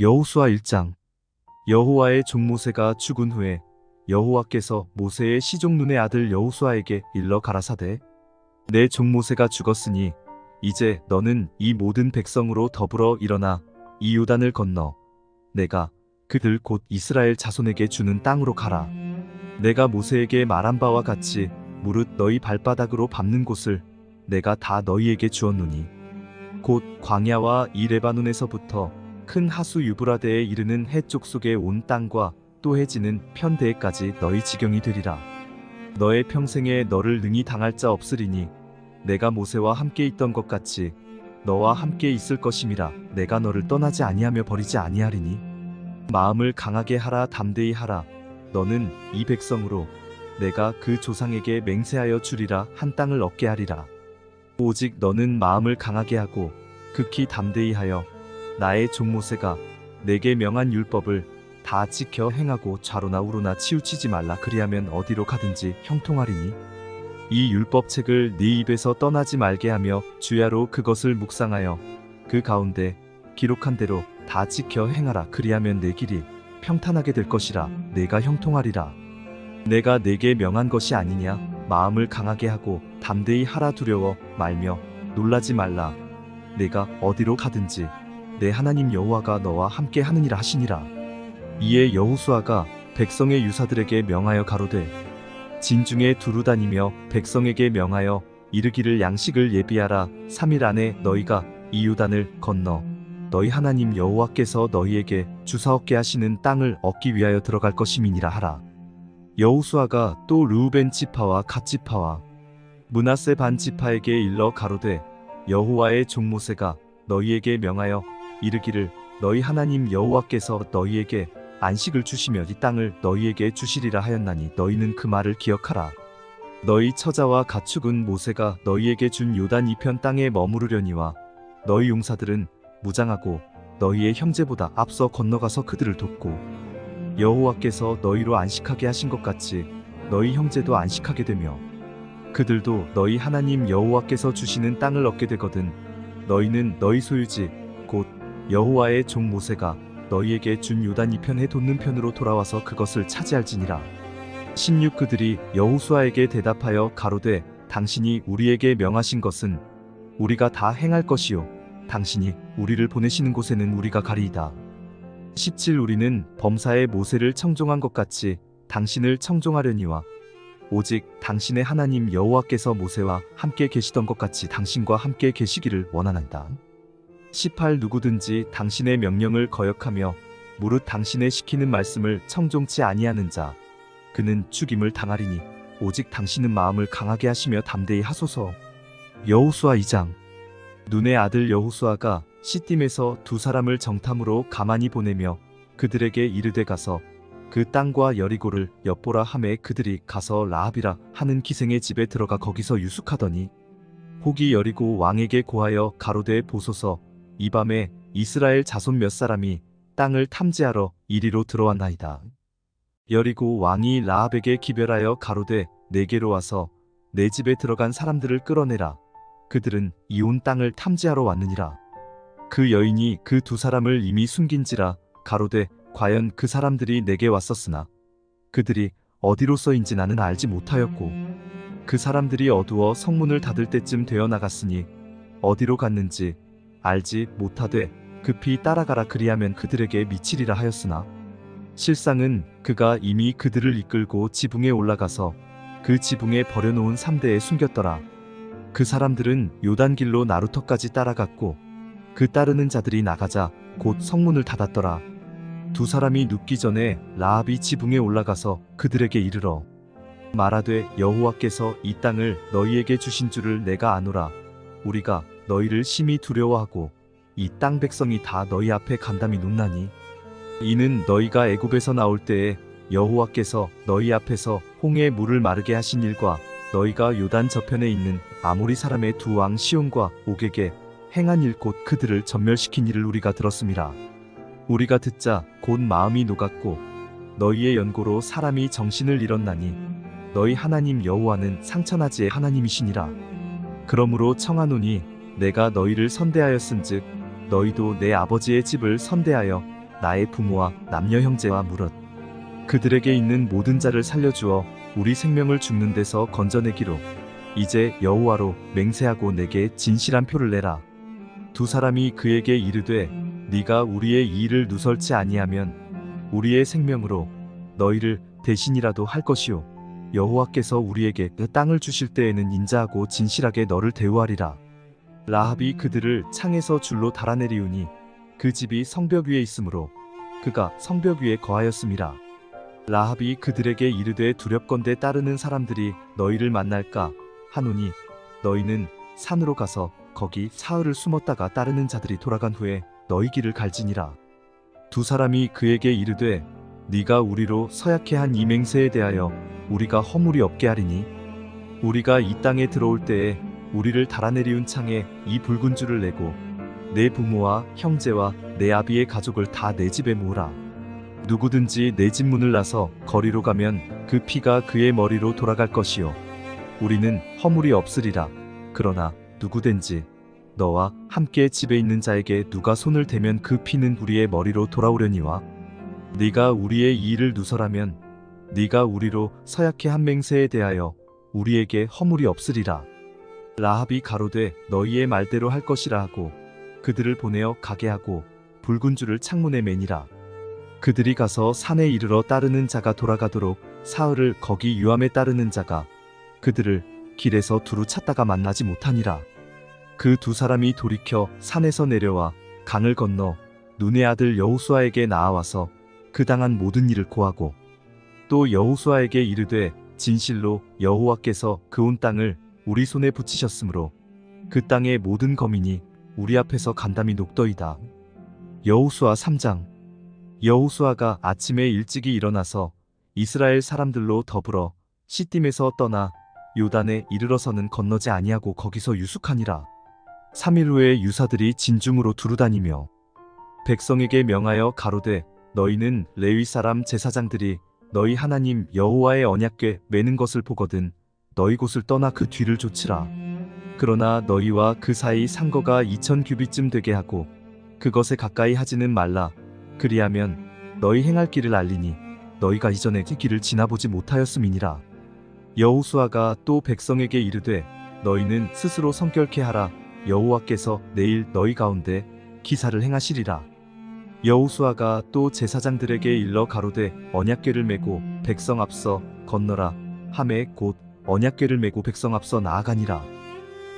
여호수아 1장. 여호와의 종 모세가 죽은 후에 여호와께서 모세의 시종 눈의 아들 여호수아에게 일러 가라사대, 내 종 모세가 죽었으니 이제 너는 이 모든 백성으로 더불어 일어나 이 요단을 건너 내가 그들 곧 이스라엘 자손에게 주는 땅으로 가라. 내가 모세에게 말한 바와 같이 무릇 너희 발바닥으로 밟는 곳을 내가 다 너희에게 주었노니 곧 광야와 이 레바논에서부터 큰 하수 유브라데에 이르는 해쪽 속의 온 땅과 또 해지는 편대에까지 너희 지경이 되리라. 너의 평생에 너를 능히 당할 자 없으리니 내가 모세와 함께 있던 것 같이 너와 함께 있을 것임이라. 내가 너를 떠나지 아니하며 버리지 아니하리니 마음을 강하게 하라. 담대히 하라. 너는 이 백성으로 내가 그 조상에게 맹세하여 주리라 한 땅을 얻게 하리라. 오직 너는 마음을 강하게 하고 극히 담대히 하여 나의 종 모세가 내게 명한 율법을 다 지켜 행하고 좌로나 우로나 치우치지 말라. 그리하면 어디로 가든지 형통하리니 이 율법책을 네 입에서 떠나지 말게 하며 주야로 그것을 묵상하여 그 가운데 기록한 대로 다 지켜 행하라. 그리하면 내 길이 평탄하게 될 것이라. 내가 형통하리라. 내가 내게 명한 것이 아니냐. 마음을 강하게 하고 담대히 하라. 두려워 말며 놀라지 말라. 내가 어디로 가든지 내 하나님 여호와가 너와 함께 하느니라 하시니라. 이에 여호수아가 백성의 유사들에게 명하여 가로되, 진중에 두루 다니며 백성에게 명하여 이르기를 양식을 예비하라. 3일 안에 너희가 이 요단을 건너 너희 하나님 여호와께서 너희에게 주사옵게 하시는 땅을 얻기 위하여 들어갈 것임이니라 하라. 여호수아가 또 르우벤 지파와 갓 지파와 므낫세 반 지파에게 일러 가로되, 여호와의 종 모세가 너희에게 명하여 이르기를 너희 하나님 여호와께서 너희에게 안식을 주시며 이 땅을 너희에게 주시리라 하였나니 너희는 그 말을 기억하라. 너희 처자와 가축은 모세가 너희에게 준 요단 이편 땅에 머무르려니와 너희 용사들은 무장하고 너희의 형제보다 앞서 건너가서 그들을 돕고 여호와께서 너희로 안식하게 하신 것 같이 너희 형제도 안식하게 되며 그들도 너희 하나님 여호와께서 주시는 땅을 얻게 되거든 너희는 너희 소유지 곧 여호와의 종 모세가 너희에게 준 요단 이편에 돋는 편으로 돌아와서 그것을 차지할지니라. 16. 그들이 여호수아에게 대답하여 가로되, 당신이 우리에게 명하신 것은 우리가 다 행할 것이요 당신이 우리를 보내시는 곳에는 우리가 가리이다. 17. 우리는 범사에 모세를 청종한 것 같이 당신을 청종하려니와 오직 당신의 하나님 여호와께서 모세와 함께 계시던 것 같이 당신과 함께 계시기를 원하나이다. 18. 누구든지 당신의 명령을 거역하며 무릇 당신의 시키는 말씀을 청종치 아니하는 자 그는 죽임을 당하리니 오직 당신은 마음을 강하게 하시며 담대히 하소서. 여호수아 2장. 눈의 아들 여호수아가 시딤에서 두 사람을 정탐으로 가만히 보내며 그들에게 이르되 가서 그 땅과 여리고를 엿보라 하매 그들이 가서 라합이라 하는 기생의 집에 들어가 거기서 유숙하더니 혹이 여리고 왕에게 고하여 가로되, 보소서, 이 밤에 이스라엘 자손 몇 사람이 땅을 탐지하러 이리로 들어왔나이다. 여리고 왕이 라합에게 기별하여 가로되, 내게로 와서 내 집에 들어간 사람들을 끌어내라. 그들은 이온 땅을 탐지하러 왔느니라. 그 여인이 그 두 사람을 이미 숨긴지라. 가로되, 과연 그 사람들이 내게 왔었으나 그들이 어디로서인지 나는 알지 못하였고 그 사람들이 어두워 성문을 닫을 때쯤 되어 나갔으니 어디로 갔는지 알지 못하되 급히 따라가라. 그리하면 그들에게 미치리라 하였으나 실상은 그가 이미 그들을 이끌고 지붕에 올라가서 그 지붕에 버려놓은 삼대에 숨겼더라. 그 사람들은 요단길로 나루터까지 따라갔고 그 따르는 자들이 나가자 곧 성문을 닫았더라. 두 사람이 눕기 전에 라합이 지붕에 올라가서 그들에게 이르러 말하되, 여호와께서 이 땅을 너희에게 주신 줄을 내가 아노라. 우리가 너희를 심히 두려워하고 이 땅 백성이 다 너희 앞에 간담이 눕나니 이는 너희가 애굽에서 나올 때에 여호와께서 너희 앞에서 홍해 물을 마르게 하신 일과 너희가 요단 저편에 있는 아모리 사람의 두 왕 시온과 옥에게 행한 일 곧 그들을 전멸시킨 일을 우리가 들었음이라. 우리가 듣자 곧 마음이 녹았고 너희의 연고로 사람이 정신을 잃었나니 너희 하나님 여호와는 상천하지의 하나님이시니라. 그러므로 청하노니 내가 너희를 선대하였은즉 너희도 내 아버지의 집을 선대하여 나의 부모와 남녀 형제와 무릇 그들에게 있는 모든 자를 살려주어 우리 생명을 죽는 데서 건져내기로 이제 여호와로 맹세하고 내게 진실한 표를 내라. 두 사람이 그에게 이르되 네가 우리의 이 일을 누설치 아니하면 우리의 생명으로 너희를 대신이라도 할 것이요 여호와께서 우리에게 그 땅을 주실 때에는 인자하고 진실하게 너를 대우하리라. 라합이 그들을 창에서 줄로 달아내리우니 그 집이 성벽 위에 있으므로 그가 성벽 위에 거하였음이라. 라합이 그들에게 이르되 두렵건대 따르는 사람들이 너희를 만날까 하노니 너희는 산으로 가서 거기 사흘을 숨었다가 따르는 자들이 돌아간 후에 너희 길을 갈지니라. 두 사람이 그에게 이르되 네가 우리로 서약해 한 이 맹세에 대하여 우리가 허물이 없게 하리니 우리가 이 땅에 들어올 때에 우리를 달아내리운 창에 이 붉은 줄을 내고 내 부모와 형제와 내 아비의 가족을 다 내 집에 모으라. 누구든지 내 집 문을 나서 거리로 가면 그 피가 그의 머리로 돌아갈 것이요 우리는 허물이 없으리라. 그러나 누구든지 너와 함께 집에 있는 자에게 누가 손을 대면 그 피는 우리의 머리로 돌아오려니와 네가 우리의 이 일을 누설하면 네가 우리로 서약해 한 맹세에 대하여 우리에게 허물이 없으리라. 라합이 가로되 너희의 말대로 할 것이라 하고 그들을 보내어 가게 하고 붉은 줄을 창문에 매니라. 그들이 가서 산에 이르러 따르는 자가 돌아가도록 사흘을 거기 유함에 따르는 자가 그들을 길에서 두루 찾다가 만나지 못하니라. 그 두 사람이 돌이켜 산에서 내려와 강을 건너 눈의 아들 여호수아에게 나아와서 그 당한 모든 일을 고하고 또 여호수아에게 이르되 진실로 여호와께서 그 온 땅을 우리 손에 붙이셨으므로 그 땅의 모든 거민이 우리 앞에서 간담이 녹더이다. 여호수아 3장. 여호수아가 아침에 일찍이 일어나서 이스라엘 사람들로 더불어 시딤에서 떠나 요단에 이르러서는 건너지 아니하고 거기서 유숙하니라. 3일 후에 유사들이 진중으로 두루다니며 백성에게 명하여 가로되 너희는 레위 사람 제사장들이 너희 하나님 여호와의 언약궤 매는 것을 보거든 너희 곳을 떠나 그 뒤를 좇으라. 그러나 너희와 그 사이 상거가 2000 규빗쯤 되게 하고 그것에 가까이 하지는 말라. 그리하면 너희 행할 길을 알리니 너희가 이전에 그 길을 지나보지 못하였음이니라. 여호수아가 또 백성에게 이르되 너희는 스스로 성결케 하라. 여호와께서 내일 너희 가운데 기사를 행하시리라. 여호수아가 또 제사장들에게 일러 가로되 언약궤를 메고 백성 앞서 건너라 하매 곧 언약궤를 메고 백성 앞서 나아가니라.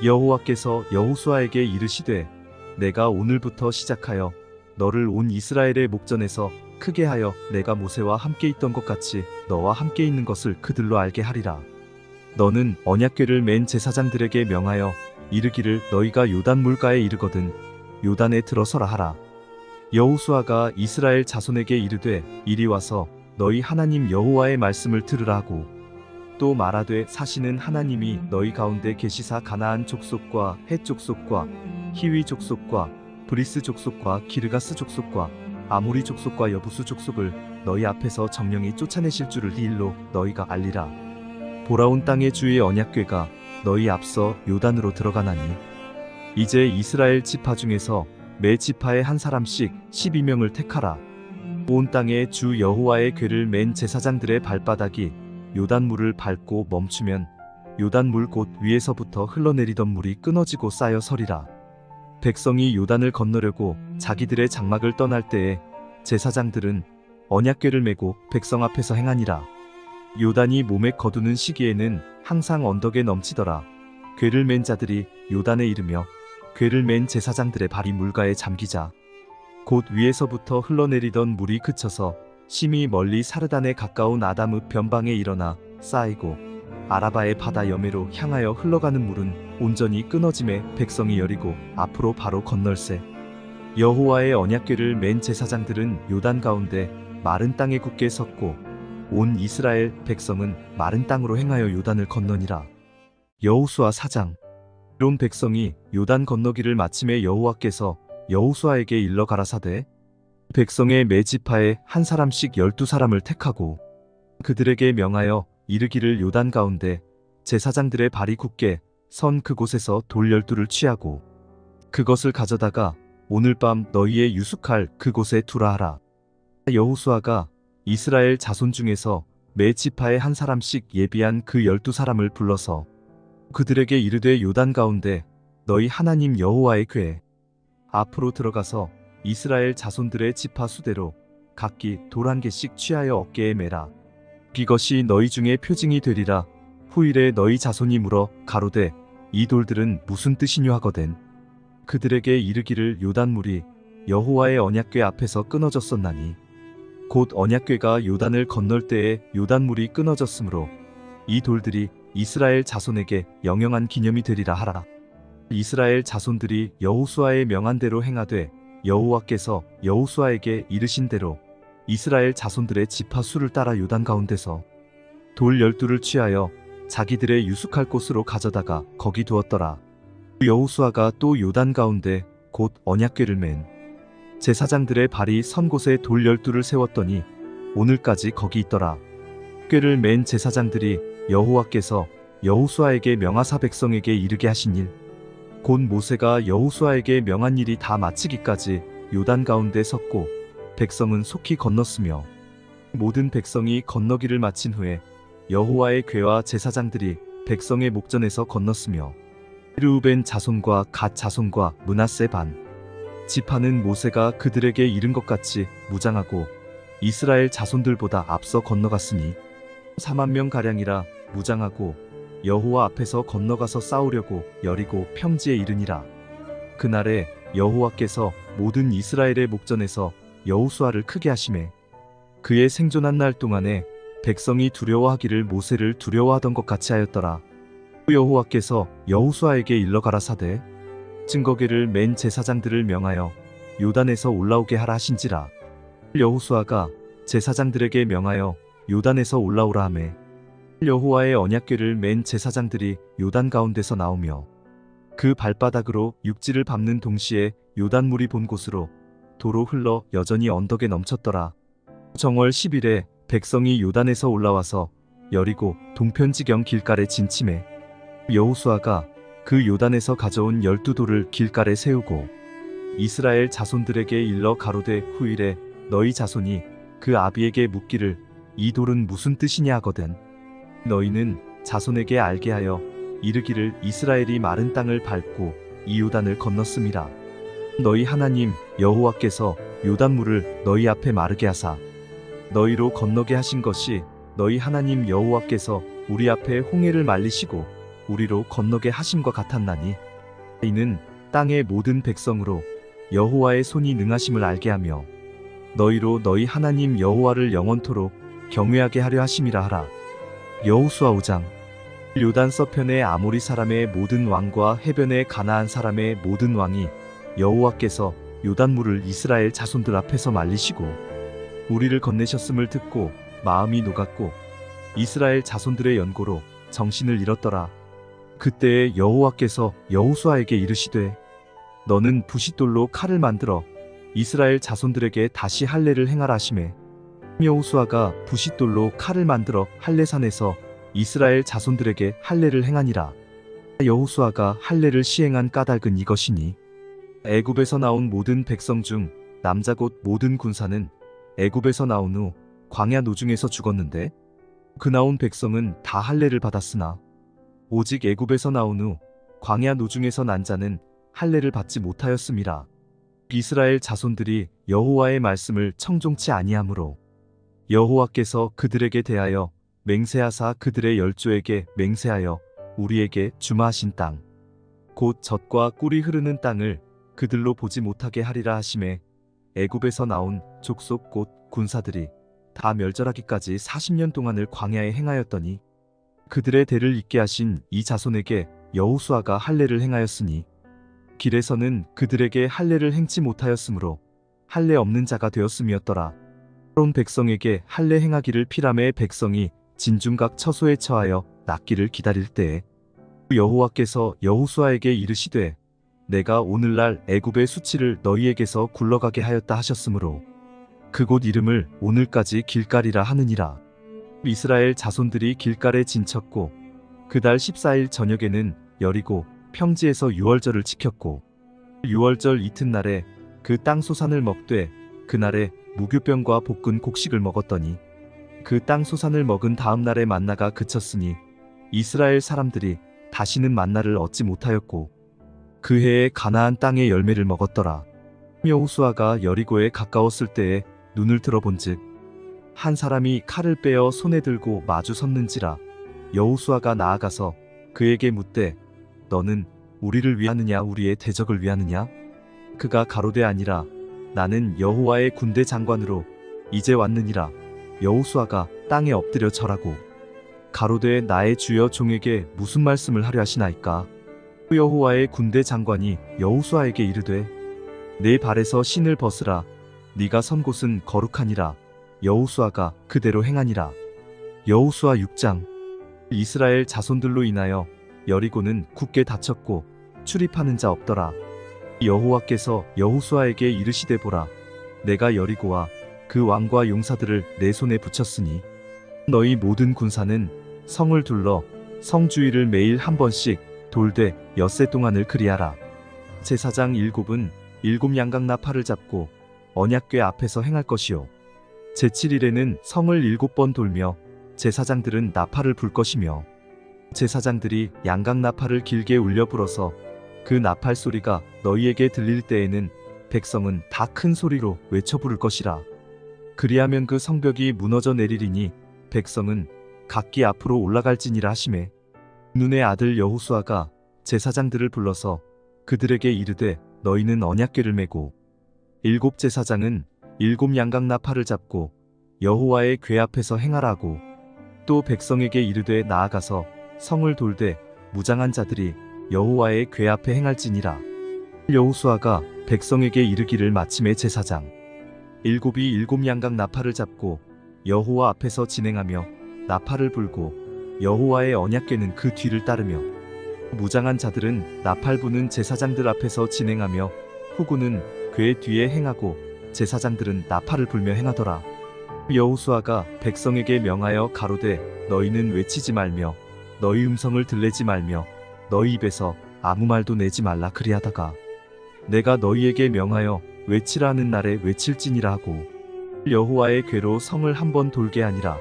여호와께서 여호수아에게 이르시되 내가 오늘부터 시작하여 너를 온 이스라엘의 목전에서 크게 하여 내가 모세와 함께 있던 것 같이 너와 함께 있는 것을 그들로 알게 하리라. 너는 언약궤를 맨 제사장들에게 명하여 이르기를 너희가 요단 물가에 이르거든 요단에 들어서라 하라. 여호수아가 이스라엘 자손에게 이르되 이리 와서 너희 하나님 여호와의 말씀을 들으라 하고 또 말하되 사시는 하나님이 너희 가운데 계시사 가나안 족속과 헷 족속과 히위 족속과 브리스 족속과 기르가스 족속과 아모리 족속과 여부수 족속을 너희 앞에서 정령이 쫓아내실 줄을 이 일로 너희가 알리라. 보라온 땅의 주의 언약궤가 너희 앞서 요단으로 들어가나니 이제 이스라엘 지파 중에서 매 지파에 한 사람씩 12명을 택하라. 온 땅에 주 여호와의 궤를 맨 제사장들의 발바닥이 요단물을 밟고 멈추면 요단물 곧 위에서부터 흘러내리던 물이 끊어지고 쌓여 서리라. 백성이 요단을 건너려고 자기들의 장막을 떠날 때에 제사장들은 언약궤를 메고 백성 앞에서 행하니라. 요단이 몸에 거두는 시기에는 항상 언덕에 넘치더라. 궤를 맨 자들이 요단에 이르며 궤를 맨 제사장들의 발이 물가에 잠기자 곧 위에서부터 흘러내리던 물이 그쳐서 심히 멀리 사르단에 가까운 아담읍 변방에 일어나 쌓이고 아라바의 바다 여매로 향하여 흘러가는 물은 온전히 끊어짐에 백성이 여리고 앞으로 바로 건널세. 여호와의 언약궤를 맨 제사장들은 요단 가운데 마른 땅에 굳게 섰고 온 이스라엘 백성은 마른 땅으로 행하여 요단을 건너니라. 여호수아 4장. 온 백성이 요단 건너기를 마침에 여호와께서 여호수아에게 일러 가라사대 백성의 매 지파에 한 사람씩 12사람을 택하고 그들에게 명하여 이르기를 요단 가운데 제사장들의 발이 굳게 선 그곳에서 돌 12를 취하고 그것을 가져다가 오늘 밤 너희의 유숙할 그곳에 두라 하라. 여호수아가 이스라엘 자손 중에서 매 지파에 한 사람씩 예비한 그 12사람을 불러서 그들에게 이르되 요단 가운데 너희 하나님 여호와의 궤 앞으로 들어가서 이스라엘 자손들의 지파 수대로 각기 돌 한 개씩 취하여 어깨에 매라. 이것이 너희 중에 표징이 되리라. 후일에 너희 자손이 물어 가로되 이 돌들은 무슨 뜻이뇨 하거든. 그들에게 이르기를 요단물이 여호와의 언약궤 앞에서 끊어졌었나니 곧 언약궤가 요단을 건널 때에 요단물이 끊어졌으므로 이 돌들이 이스라엘 자손에게 영영한 기념이 되리라 하라. 이스라엘 자손들이 여호수아의 명한 대로 행하되 여호와께서 여호수아에게 이르신 대로 이스라엘 자손들의 지파 수를 따라 요단 가운데서 돌 12를 취하여 자기들의 유숙할 곳으로 가져다가 거기 두었더라. 여호수아가 또 요단 가운데 곧 언약궤를 맨 제사장들의 발이 선 곳에 돌 12를 세웠더니 오늘까지 거기 있더라. 궤를 맨 제사장들이 여호와께서 여호수아에게 명하사 백성에게 이르게 하신 일 곧 모세가 여호수아에게 명한 일이 다 마치기까지 요단 가운데 섰고 백성은 속히 건넜으며 모든 백성이 건너기를 마친 후에 여호와의 궤와 제사장들이 백성의 목전에서 건넜으며 르우벤 자손과 갓 자손과 므낫세 반 지파는 모세가 그들에게 이른 것 같이 무장하고 이스라엘 자손들보다 앞서 건너갔으니 4만 명 가량이라 무장하고 여호와 앞에서 건너가서 싸우려고 여리고 평지에 이르니라. 그날에 여호와께서 모든 이스라엘의 목전에서 여호수아를 크게 하시매 그의 생존한 날 동안에 백성이 두려워하기를 모세를 두려워하던 것 같이 하였더라. 여호와께서 여호수아에게 일러 가라사대 증거궤를 맨 제사장들을 명하여 요단에서 올라오게 하라 하신지라. 여호수아가 제사장들에게 명하여 요단에서 올라오라 하매 여호와의 언약궤를 맨 제사장들이 요단 가운데서 나오며 그 발바닥으로 육지를 밟는 동시에 요단물이 본 곳으로 도로 흘러 여전히 언덕에 넘쳤더라. 정월 10일에 백성이 요단에서 올라와서 여리고 동편지경 길갈에 진침해 여호수아가 그 요단에서 가져온 12돌을 길갈에 세우고 이스라엘 자손들에게 일러 가로되 후일에 너희 자손이 그 아비에게 묻기를 이 돌은 무슨 뜻이냐 하거든. 너희는 자손에게 알게 하여 이르기를 이스라엘이 마른 땅을 밟고 이 요단을 건넜음이라. 너희 하나님 여호와께서 요단물을 너희 앞에 마르게 하사 너희로 건너게 하신 것이 너희 하나님 여호와께서 우리 앞에 홍해를 말리시고 우리로 건너게 하심과 같았나니 이는 땅의 모든 백성으로 여호와의 손이 능하심을 알게 하며 너희로 너희 하나님 여호와를 영원토록 경외하게 하려 하심이라 하라. 여호수아 5장. 요단 서편의 아모리 사람의 모든 왕과 해변의 가나안 사람의 모든 왕이 여호와께서 요단물을 이스라엘 자손들 앞에서 말리시고 우리를 건네셨음을 듣고 마음이 녹았고 이스라엘 자손들의 연고로 정신을 잃었더라. 그때에 여호와께서 여호수아에게 이르시되 너는 부싯돌로 칼을 만들어 이스라엘 자손들에게 다시 할례를 행하라 하시매 여호수아가 부싯돌로 칼을 만들어 할례산에서 이스라엘 자손들에게 할례를 행하니라. 여호수아가 할례를 시행한 까닭은 이것이니 애굽에서 나온 모든 백성 중 남자 곧 모든 군사는 애굽에서 나온 후 광야 노중에서 죽었는데 그 나온 백성은 다 할례를 받았으나 오직 애굽에서 나온 후 광야 노중에서 난 자는 할례를 받지 못하였음이라. 이스라엘 자손들이 여호와의 말씀을 청종치 아니하므로 여호와께서 그들에게 대하여 맹세하사 그들의 열조에게 맹세하여 우리에게 주마하신 땅 곧 젖과 꿀이 흐르는 땅을 그들로 보지 못하게 하리라 하심에 애굽에서 나온 족속 곧 군사들이 다 멸절하기까지 40년 동안을 광야에 행하였더니 그들의 대를 잇게 하신 이 자손에게 여호수아가 할례를 행하였으니 길에서는 그들에게 할례를 행치 못하였으므로 할례 없는 자가 되었음이었더라. 온 백성에게 할례 행하기를 피라매 백성이 진중각 처소에 처하여 낫기를 기다릴 때에 여호와께서 여호수아에게 이르시되 내가 오늘날 애굽의 수치를 너희에게서 굴러가게 하였다 하셨으므로 그곳 이름을 오늘까지 길갈이라 하느니라. 이스라엘 자손들이 길갈에 진쳤고 그달 14일 저녁에는 여리고 평지에서 유월절을 지켰고 유월절 이튿날에 그 땅 소산을 먹되 그날에 무교병과 볶은 곡식을 먹었더니 그 땅 소산을 먹은 다음 날에 만나가 그쳤으니 이스라엘 사람들이 다시는 만나를 얻지 못하였고 그 해에 가나안 땅의 열매를 먹었더라. 여호수아가 여리고에 가까웠을 때에 눈을 들어본즉 한 사람이 칼을 빼어 손에 들고 마주 섰는지라. 여호수아가 나아가서 그에게 묻되 너는 우리를 위하느냐 우리의 대적을 위하느냐? 그가 가로되 아니라 나는 여호와의 군대 장관으로 이제 왔느니라. 여호수아가 땅에 엎드려 절하고 가로되 나의 주여 종에게 무슨 말씀을 하려 하시나이까? 여호와의 군대 장관이 여호수아에게 이르되 내 발에서 신을 벗으라. 네가 선 곳은 거룩하니라. 여호수아가 그대로 행하니라. 여호수아 6장. 이스라엘 자손들로 인하여 여리고는 굳게 닫혔고 출입하는 자 없더라. 여호와께서 여호수아에게 이르시되 보라 내가 여리고와 그 왕과 용사들을 내 손에 붙였으니 너희 모든 군사는 성을 둘러 성 주위를 매일 한 번씩 돌되 엿새 동안을 그리하라. 제사장 7은 7 양각 나팔을 잡고 언약궤 앞에서 행할 것이요 제7일에는 성을 7번 돌며 제사장들은 나팔을 불 것이며 제사장들이 양각 나팔을 길게 울려 불어서 그 나팔 소리가 너희에게 들릴 때에는 백성은 다 큰 소리로 외쳐 부를 것이라. 그리하면 그 성벽이 무너져 내리리니 백성은 각기 앞으로 올라갈지니라 하시매 눈의 아들 여호수아가 제사장들을 불러서 그들에게 이르되 너희는 언약궤를 메고 7 제사장은 7 양각 나팔을 잡고 여호와의 궤 앞에서 행하라고 또 백성에게 이르되 나아가서 성을 돌되 무장한 자들이 여호와의 궤 앞에 행할지니라. 여호수아가 백성에게 이르기를 마침에 제사장 7이 7 양각 나팔을 잡고 여호와 앞에서 진행하며 나팔을 불고 여호와의 언약궤는 그 뒤를 따르며 무장한 자들은 나팔 부는 제사장들 앞에서 진행하며 후구는 궤 뒤에 행하고 제사장들은 나팔을 불며 행하더라. 여호수아가 백성에게 명하여 가로되 너희는 외치지 말며 너희 음성을 들내지 말며 너희 입에서 아무 말도 내지 말라 그리하다가 내가 너희에게 명하여 외치라 하는 날에 외칠지니라 하고 여호와의 궤로 성을 한 번 돌게 하니라.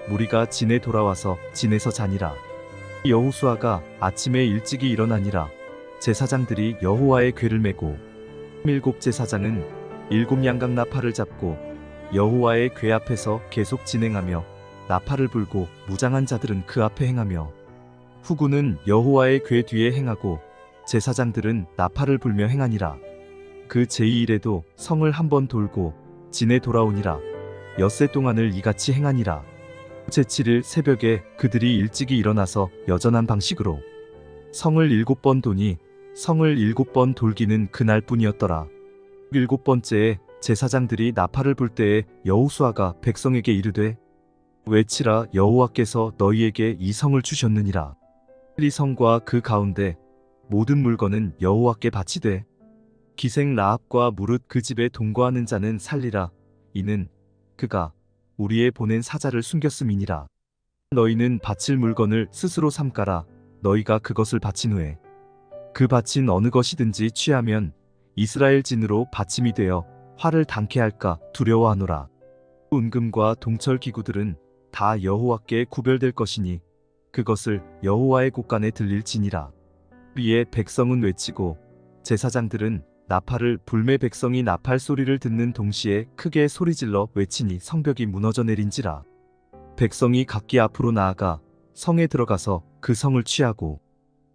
무리가 진에 돌아와서 진에서 자니라. 여호수아가 아침에 일찍이 일어나니라. 제사장들이 여호와의 궤를 메고 7 제사장은 7 양각 나팔을 잡고 여호와의 궤 앞에서 계속 진행하며 나팔을 불고 무장한 자들은 그 앞에 행하며 후구는 여호와의 궤 뒤에 행하고 제사장들은 나팔을 불며 행하니라. 그 제2일에도 성을 한 번 돌고 진에 돌아오니라. 엿새 동안을 이같이 행하니라. 제7일 새벽에 그들이 일찍이 일어나서 여전한 방식으로 성을 7번 도니 성을 7번 돌기는 그날뿐이었더라. 7번째에 제사장들이 나팔을 불 때에 여호수아가 백성에게 이르되 외치라 여호와께서 너희에게 이 성을 주셨느니라. 이 성과 그 가운데 모든 물건은 여호와께 바치되 기생 라합과 무릇 그 집에 동거하는 자는 살리라. 이는 그가 우리의 보낸 사자를 숨겼음이니라. 너희는 바칠 물건을 스스로 삼가라. 너희가 그것을 바친 후에 그 바친 어느 것이든지 취하면 이스라엘 진으로 바침이 되어 화를 당케 할까 두려워하노라. 은금과 동철 기구들은 다 여호와께 구별될 것이니 그것을 여호와의 곳간에 들릴지니라. 이에 백성은 외치고 제사장들은 나팔을 불매 백성이 나팔 소리를 듣는 동시에 크게 소리질러 외치니 성벽이 무너져 내린지라. 백성이 각기 앞으로 나아가 성에 들어가서 그 성을 취하고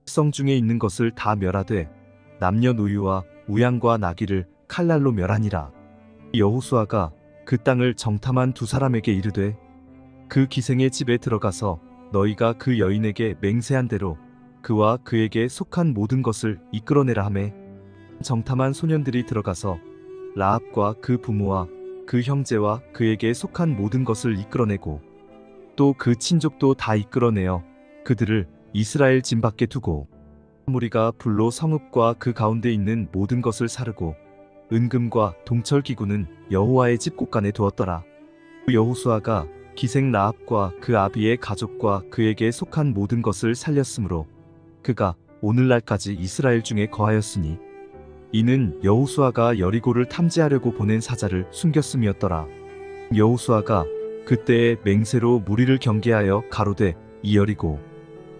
성 중에 있는 것을 다 멸하되 남녀노유와 우양과 나귀를 칼날로 멸하니라. 여호수아가 그 땅을 정탐한 2 사람에게 이르되 그 기생의 집에 들어가서 너희가 그 여인에게 맹세한 대로 그와 그에게 속한 모든 것을 이끌어내라 하매 정탐한 소년들이 들어가서 라합과 그 부모와 그 형제와 그에게 속한 모든 것을 이끌어내고 또 그 친족도 다 이끌어내어 그들을 이스라엘 진 밖에 두고 무리가 불로 성읍과 그 가운데 있는 모든 것을 사르고 은금과 동철 기구는 여호와의 집 곳간에 두었더라. 여호수아가 기생 라합과 그 아비의 가족과 그에게 속한 모든 것을 살렸으므로 그가 오늘날까지 이스라엘 중에 거하였으니 이는 여호수아가 여리고를 탐지하려고 보낸 사자를 숨겼음이었더라. 여호수아가 그때에 맹세로 무리를 경계하여 가로되 이 여리고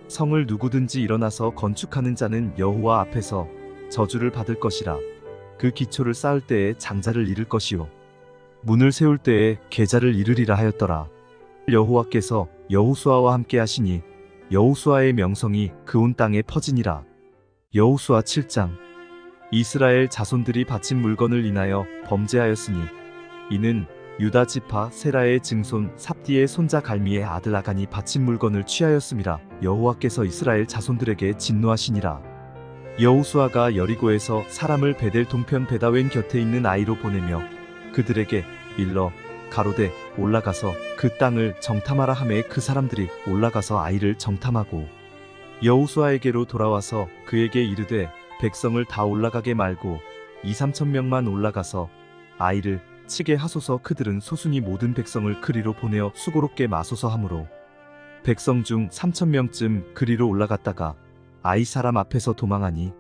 성을 누구든지 일어나서 건축하는 자는 여호와 앞에서 저주를 받을 것이라. 그 기초를 쌓을 때에 장자를 잃을 것이요 문을 세울 때에 계자를 잃으리라 하였더라. 여호와께서 여호수아와 함께 하시니 여호수아의 명성이 그 온 땅에 퍼지니라. 여호수아 7장. 이스라엘 자손들이 바친 물건을 인하여 범죄하였으니 이는 유다 지파 세라의 증손 삽디의 손자 갈미의 아들 아간이 바친 물건을 취하였음이라. 여호와께서 이스라엘 자손들에게 진노하시니라. 여호수아가 여리고에서 사람을 베델 동편 베다웬 곁에 있는 아이로 보내며 그들에게 일러 가로되 올라가서 그 땅을 정탐하라 하매 그 사람들이 올라가서 아이를 정탐하고 여호수아에게로 돌아와서 그에게 이르되 백성을 다 올라가게 말고 2~3천 명만 올라가서 아이를 치게 하소서. 그들은 소순이 모든 백성을 그리로 보내어 수고롭게 마소서 하므로 백성 중 3,000명쯤 그리로 올라갔다가 아이 사람 앞에서 도망하니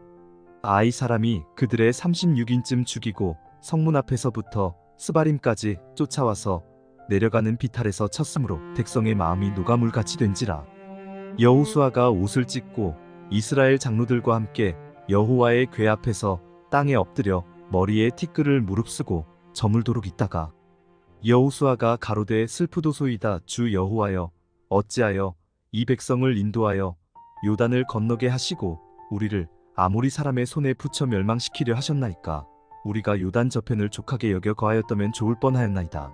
아이 사람이 그들의 36인쯤 죽이고 성문 앞에서부터 스바림까지 쫓아와서 내려가는 비탈에서 쳤으므로 백성의 마음이 노가물같이 된지라. 여호수아가 옷을 찢고 이스라엘 장로들과 함께 여호와의 궤 앞에서 땅에 엎드려 머리에 티끌을 무릅쓰고 저물도록 있다가 여호수아가 가로되 슬프도소이다. 주 여호와여 어찌하여 이 백성을 인도하여 요단을 건너게 하시고 우리를 아모리 사람의 손에 붙여 멸망시키려 하셨나이까. 우리가 요단 저편을 족하게 여겨 거하였다면 좋을 뻔하였나이다.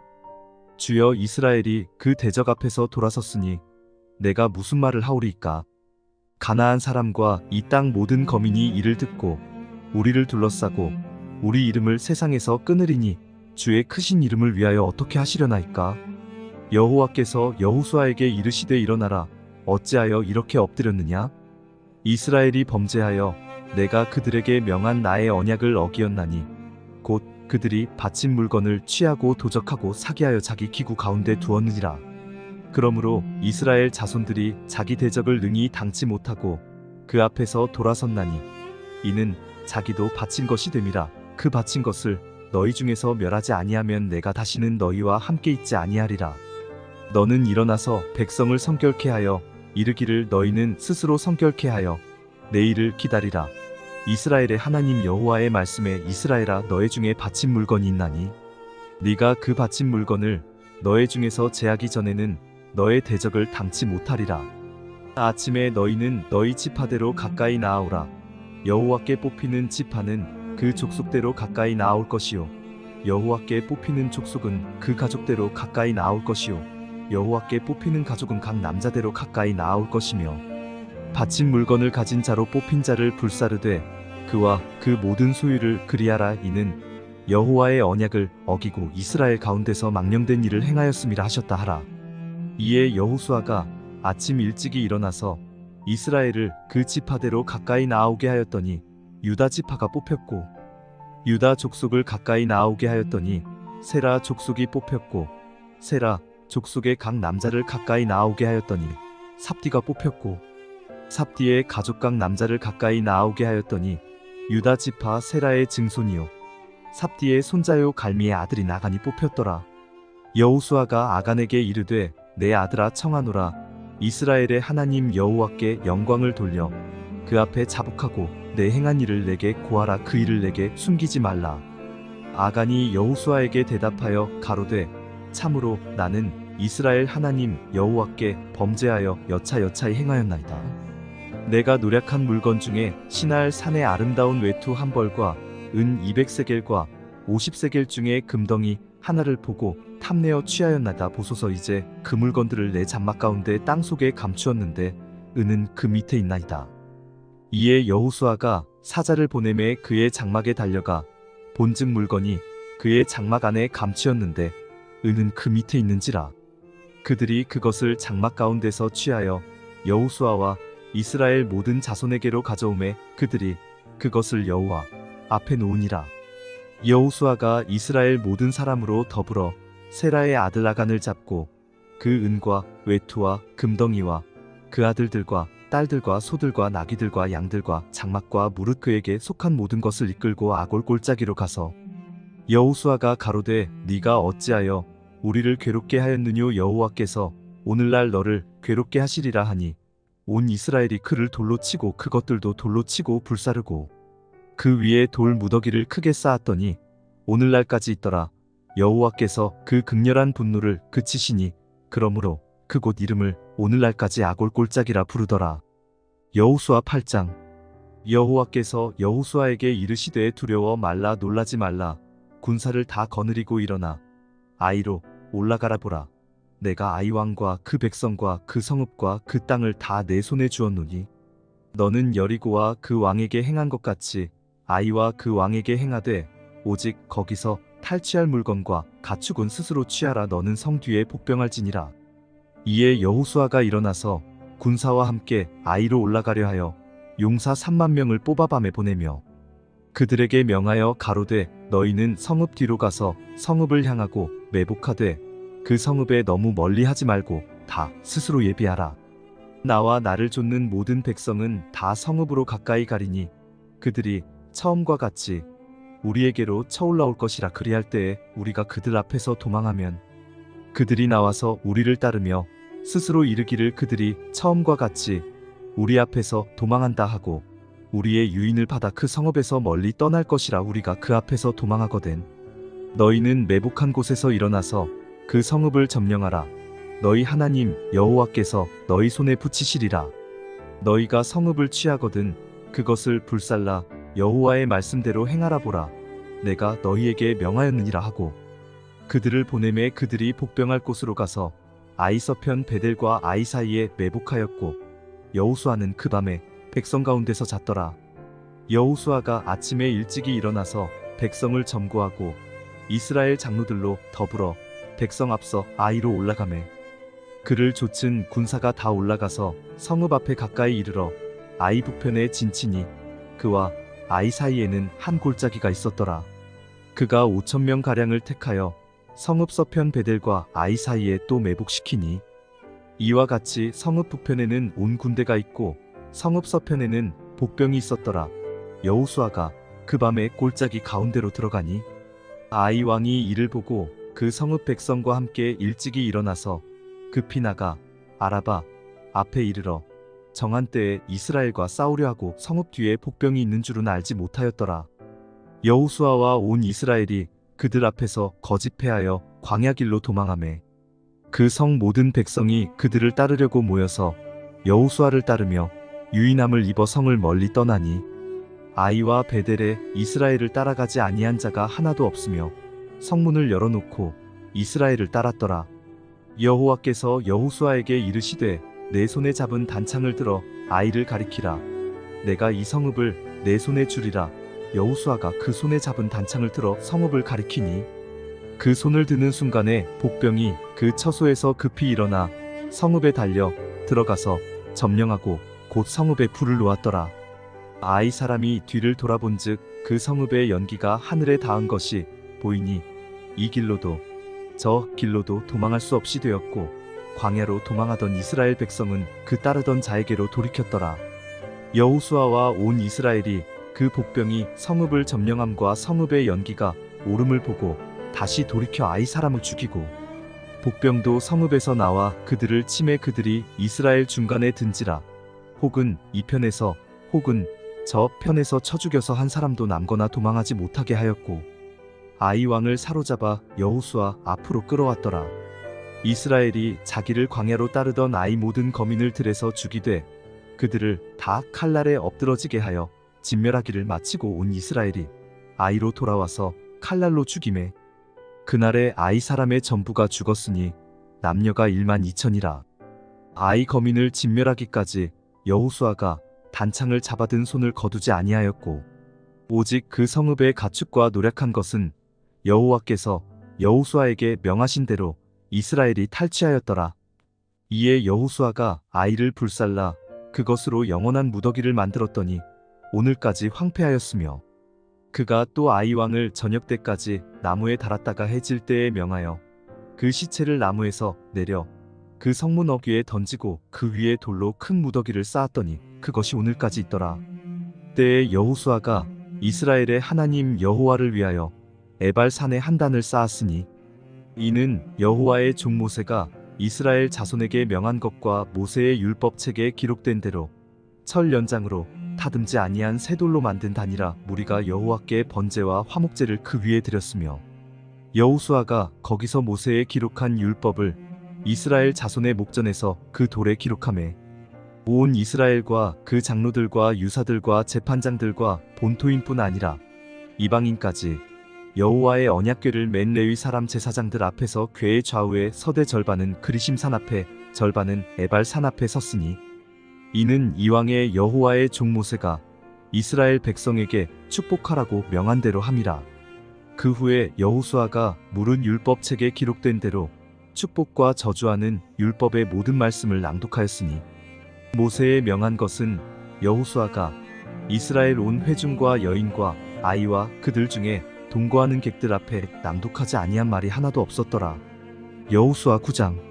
주여 이스라엘이 그 대적 앞에서 돌아섰으니 내가 무슨 말을 하오리이까. 가나안 사람과 이 땅 모든 거민이 이를 듣고 우리를 둘러싸고 우리 이름을 세상에서 끊으리니 주의 크신 이름을 위하여 어떻게 하시려나이까. 여호와께서 여호수아에게 이르시되 일어나라. 어찌하여 이렇게 엎드렸느냐. 이스라엘이 범죄하여 내가 그들에게 명한 나의 언약을 어기었나니 곧 그들이 바친 물건을 취하고 도적하고 사기하여 자기 기구 가운데 두었느니라. 그러므로 이스라엘 자손들이 자기 대적을 능히 당치 못하고 그 앞에서 돌아섰나니 이는 자기도 바친 것이 됨이라. 그 바친 것을 너희 중에서 멸하지 아니하면 내가 다시는 너희와 함께 있지 아니하리라. 너는 일어나서 백성을 성결케 하여 이르기를 너희는 스스로 성결케 하여 내일을 기다리라. 이스라엘의 하나님 여호와의 말씀에 이스라엘아 너희 중에 바친 물건이 있나니 네가 그 바친 물건을 너희 중에서 제하기 전에는 너의 대적을 당치 못하리라. 아침에 너희는 너희 지파대로 가까이 나아오라. 여호와께 뽑히는 지파는 그 족속대로 가까이 나아올 것이요 여호와께 뽑히는 족속은 그 가족대로 가까이 나아올 것이요 여호와께 뽑히는 가족은 각 남자대로 가까이 나아올 것이며 바친 물건을 가진 자로 뽑힌 자를 불사르되 그와 그 모든 소유를 그리하라. 이는 여호와의 언약을 어기고 이스라엘 가운데서 망령된 일을 행하였음이라 하셨다 하라. 이에 여호수아가 아침 일찍이 일어나서 이스라엘을 그 지파대로 가까이 나아오게 하였더니 유다 지파가 뽑혔고 유다 족속을 가까이 나아오게 하였더니 세라 족속이 뽑혔고 세라 족속의 각 남자를 가까이 나아오게 하였더니 삽디가 뽑혔고 삽디의 가족 각 남자를 가까이 나아오게 하였더니 유다 지파 세라의 증손이요 삽디의 손자요 갈미의 아들이 나간이 뽑혔더라. 여호수아가 아간에게 이르되 내 아들아 청하노라. 이스라엘의 하나님 여호와께 영광을 돌려 그 앞에 자복하고 내 행한 일을 내게 고하라. 그 일을 내게 숨기지 말라. 아간이 여호수아에게 대답하여 가로되 참으로 나는 이스라엘 하나님 여호와께 범죄하여 여차여차히 행하였나이다. 내가 노력한 물건 중에 시날 산의 아름다운 외투 한 벌과 은 200세겔과 50세겔 중에 금덩이 하나를 보고 탐내어 취하였나이다. 보소서 이제 그 물건들을 내 장막 가운데 땅속에 감추었는데 은은 그 밑에 있나이다. 이에 여호수아가 사자를 보내매 그의 장막에 달려가 본즉 물건이 그의 장막 안에 감추었는데 은은 그 밑에 있는지라. 그들이 그것을 장막 가운데서 취하여 여호수아와 이스라엘 모든 자손에게로 가져오매 그들이 그것을 여호와 앞에 놓으니라. 여호수아가 이스라엘 모든 사람으로 더불어 세라의 아들 아간을 잡고 그 은과 외투와 금덩이와 그 아들들과 딸들과 소들과 나귀들과 양들과 장막과 무릇 그에게 속한 모든 것을 이끌고 아골 골짜기로 가서 여호수아가 가로되 네가 어찌하여 우리를 괴롭게 하였느뇨. 여호와께서 오늘날 너를 괴롭게 하시리라 하니 온 이스라엘이 그를 돌로 치고 그것들도 돌로 치고 불사르고 그 위에 돌 무더기를 크게 쌓았더니 오늘날까지 있더라. 여호와께서 그 극렬한 분노를 그치시니 그러므로 그곳 이름을 오늘날까지 아골 골짜기라 부르더라. 여호수아 8장. 여호와께서 여호수아에게 이르시되 두려워 말라 놀라지 말라. 군사를 다 거느리고 일어나 아이로 올라가라. 보라, 내가 아이 왕과 그 백성과 그 성읍과 그 땅을 다 내 손에 주었노니 너는 여리고와 그 왕에게 행한 것 같이 아이와 그 왕에게 행하되 오직 거기서 탈취할 물건과 가축은 스스로 취하라. 너는 성 뒤에 복병할지니라. 이에 여호수아가 일어나서 군사와 함께 아이로 올라가려 하여 용사 3만 명을 뽑아 밤에 보내며 그들에게 명하여 가로되 너희는 성읍 뒤로 가서 성읍을 향하고 매복하되 그 성읍에 너무 멀리 하지 말고 다 스스로 예비하라. 나와 나를 좇는 모든 백성은 다 성읍으로 가까이 가리니 그들이 처음과 같이 우리에게로 쳐올라올 것이라. 그리할 때에 우리가 그들 앞에서 도망하면 그들이 나와서 우리를 따르며 스스로 이르기를 그들이 처음과 같이 우리 앞에서 도망한다 하고 우리의 유인을 받아 그 성읍에서 멀리 떠날 것이라. 우리가 그 앞에서 도망하거든 너희는 매복한 곳에서 일어나서 그 성읍을 점령하라. 너희 하나님 여호와께서 너희 손에 붙이시리라. 너희가 성읍을 취하거든 그것을 불살라 여호와의 말씀대로 행하라. 보라, 내가 너희에게 명하였느니라 하고 그들을 보내매 그들이 복병할 곳으로 가서 아이 서편 베델과 아이 사이에 매복하였고 여호수아는 그 밤에 백성 가운데서 잤더라. 여호수아가 아침에 일찍이 일어나서 백성을 점거하고 이스라엘 장로들로 더불어 백성 앞서 아이로 올라가매 그를 좇은 군사가 다 올라가서 성읍 앞에 가까이 이르러 아이 북편에 진치니 그와 아이 사이에는 한 골짜기가 있었더라. 그가 5,000명 가량을 택하여 성읍 서편 베델과 아이 사이에 또 매복시키니 이와 같이 성읍 북편에는 온 군대가 있고 성읍 서편에는 복병이 있었더라. 여호수아가 그 밤에 골짜기 가운데로 들어가니 아이 왕이 이를 보고 그 성읍 백성과 함께 일찍이 일어나서 급히 나가 아라바 앞에 이르러 정한 때에 이스라엘과 싸우려 하고 성읍 뒤에 복병이 있는 줄은 알지 못하였더라. 여호수아와 온 이스라엘이 그들 앞에서 거짓 패하여 광야 길로 도망하매 그 성 모든 백성이 그들을 따르려고 모여서 여호수아를 따르며 유인함을 입어 성을 멀리 떠나니 아이와 베델에 이스라엘을 따라가지 아니한 자가 하나도 없으며 성문을 열어놓고 이스라엘을 따랐더라. 여호와께서 여호수아에게 이르시되 내 손에 잡은 단창을 들어 아이를 가리키라. 내가 이 성읍을 내 손에 주리라. 여호수아가 그 손에 잡은 단창을 들어 성읍을 가리키니 그 손을 드는 순간에 복병이 그 처소에서 급히 일어나 성읍에 달려 들어가서 점령하고 곧 성읍에 불을 놓았더라. 아이 사람이 뒤를 돌아본즉 그 성읍의 연기가 하늘에 닿은 것이 보이니 이 길로도 저 길로도 도망할 수 없이 되었고 광야로 도망하던 이스라엘 백성은 그 따르던 자에게로 돌이켰더라. 여호수아와 온 이스라엘이 그 복병이 성읍을 점령함과 성읍의 연기가 오름을 보고 다시 돌이켜 아이 사람을 죽이고 복병도 성읍에서 나와 그들을 치매 그들이 이스라엘 중간에 든지라. 혹은 이 편에서 혹은 저 편에서 쳐 죽여서 한 사람도 남거나 도망하지 못하게 하였고 아이 왕을 사로잡아 여호수아 앞으로 끌어왔더라. 이스라엘이 자기를 광야로 따르던 아이 모든 거민을 들에서 죽이되 그들을 다 칼날에 엎드러지게 하여 진멸하기를 마치고 온 이스라엘이 아이로 돌아와서 칼날로 죽임에 그날에 아이 사람의 전부가 죽었으니 남녀가 12,000이라. 아이 거민을 진멸하기까지 여호수아가 단창을 잡아든 손을 거두지 아니하였고 오직 그 성읍의 가축과 노력한 것은 여호와께서 여호수아에게 명하신 대로 이스라엘이 탈취하였더라. 이에 여호수아가 아이를 불살라 그것으로 영원한 무더기를 만들었더니 오늘까지 황폐하였으며 그가 또 아이 왕을 저녁 때까지 나무에 달았다가 해질 때에 명하여 그 시체를 나무에서 내려 그 성문 어귀에 던지고 그 위에 돌로 큰 무더기를 쌓았더니 그것이 오늘까지 있더라. 때에 여호수아가 이스라엘의 하나님 여호와를 위하여 에발 산에 한 단을 쌓았으니 이는 여호와의 종 모세가 이스라엘 자손에게 명한 것과 모세의 율법책에 기록된 대로 철 연장으로 다듬지 아니한 새 돌로 만든 단이라 무리가 여호와께 번제와 화목제를 그 위에 드렸으며 여호수아가 거기서 모세의 기록한 율법을 이스라엘 자손의 목전에서 그 돌에 기록하매 온 이스라엘과 그 장로들과 유사들과 재판장들과 본토인뿐 아니라 이방인까지 여호와의 언약궤를 맨 레위 사람 제사장들 앞에서 궤의 좌우에 서되 절반은 그리심산 앞에 절반은 에발 산 앞에 섰으니 이는 이왕의 여호와의 종 모세가 이스라엘 백성에게 축복하라고 명한 대로 함이라. 그 후에 여호수아가 물은 율법책에 기록된 대로 축복과 저주하는 율법의 모든 말씀을 낭독하였으니 모세의 명한 것은 여호수아가 이스라엘 온 회중과 여인과 아이와 그들 중에 동거하는 객들 앞에 낭독하지 아니한 말이 하나도 없었더라. 여호수아 9장.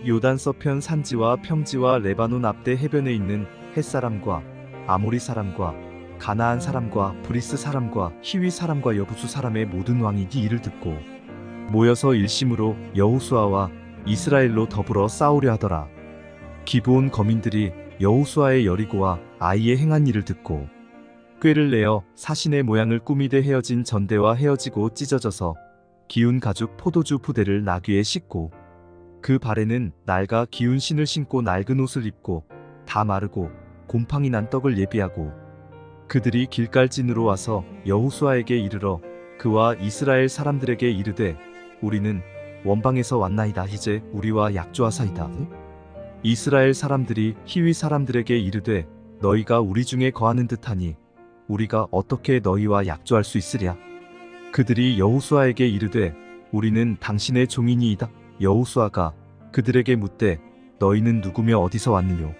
요단 서편 산지와 평지와 레바논 앞대 해변에 있는 헷사람과 아모리 사람과 가나안 사람과 브리스 사람과 히위 사람과 여부수 사람의 모든 왕이 이 일을 듣고 모여서 일심으로 여호수아와 이스라엘로 더불어 싸우려 하더라. 기브온 거민들이 여호수아의 여리고와 아이의 행한 일을 듣고 꾀를 내어 사신의 모양을 꾸미되 헤어진 전대와 헤어지고 찢어져서 기운 가죽 포도주 부대를 나귀에 싣고 그 발에는 낡아 기운 신을 신고 낡은 옷을 입고 다 마르고 곰팡이 난 떡을 예비하고 그들이 길갈진으로 와서 여호수아에게 이르러 그와 이스라엘 사람들에게 이르되 우리는 원방에서 왔나이다. 이제 우리와 약조하사이다. 이스라엘 사람들이 히위 사람들에게 이르되 너희가 우리 중에 거하는 듯하니 우리가 어떻게 너희와 약조할 수 있으랴. 그들이 여호수아에게 이르되 우리는 당신의 종이니이다. 여호수아가 그들에게 묻되 너희는 누구며 어디서 왔느뇨.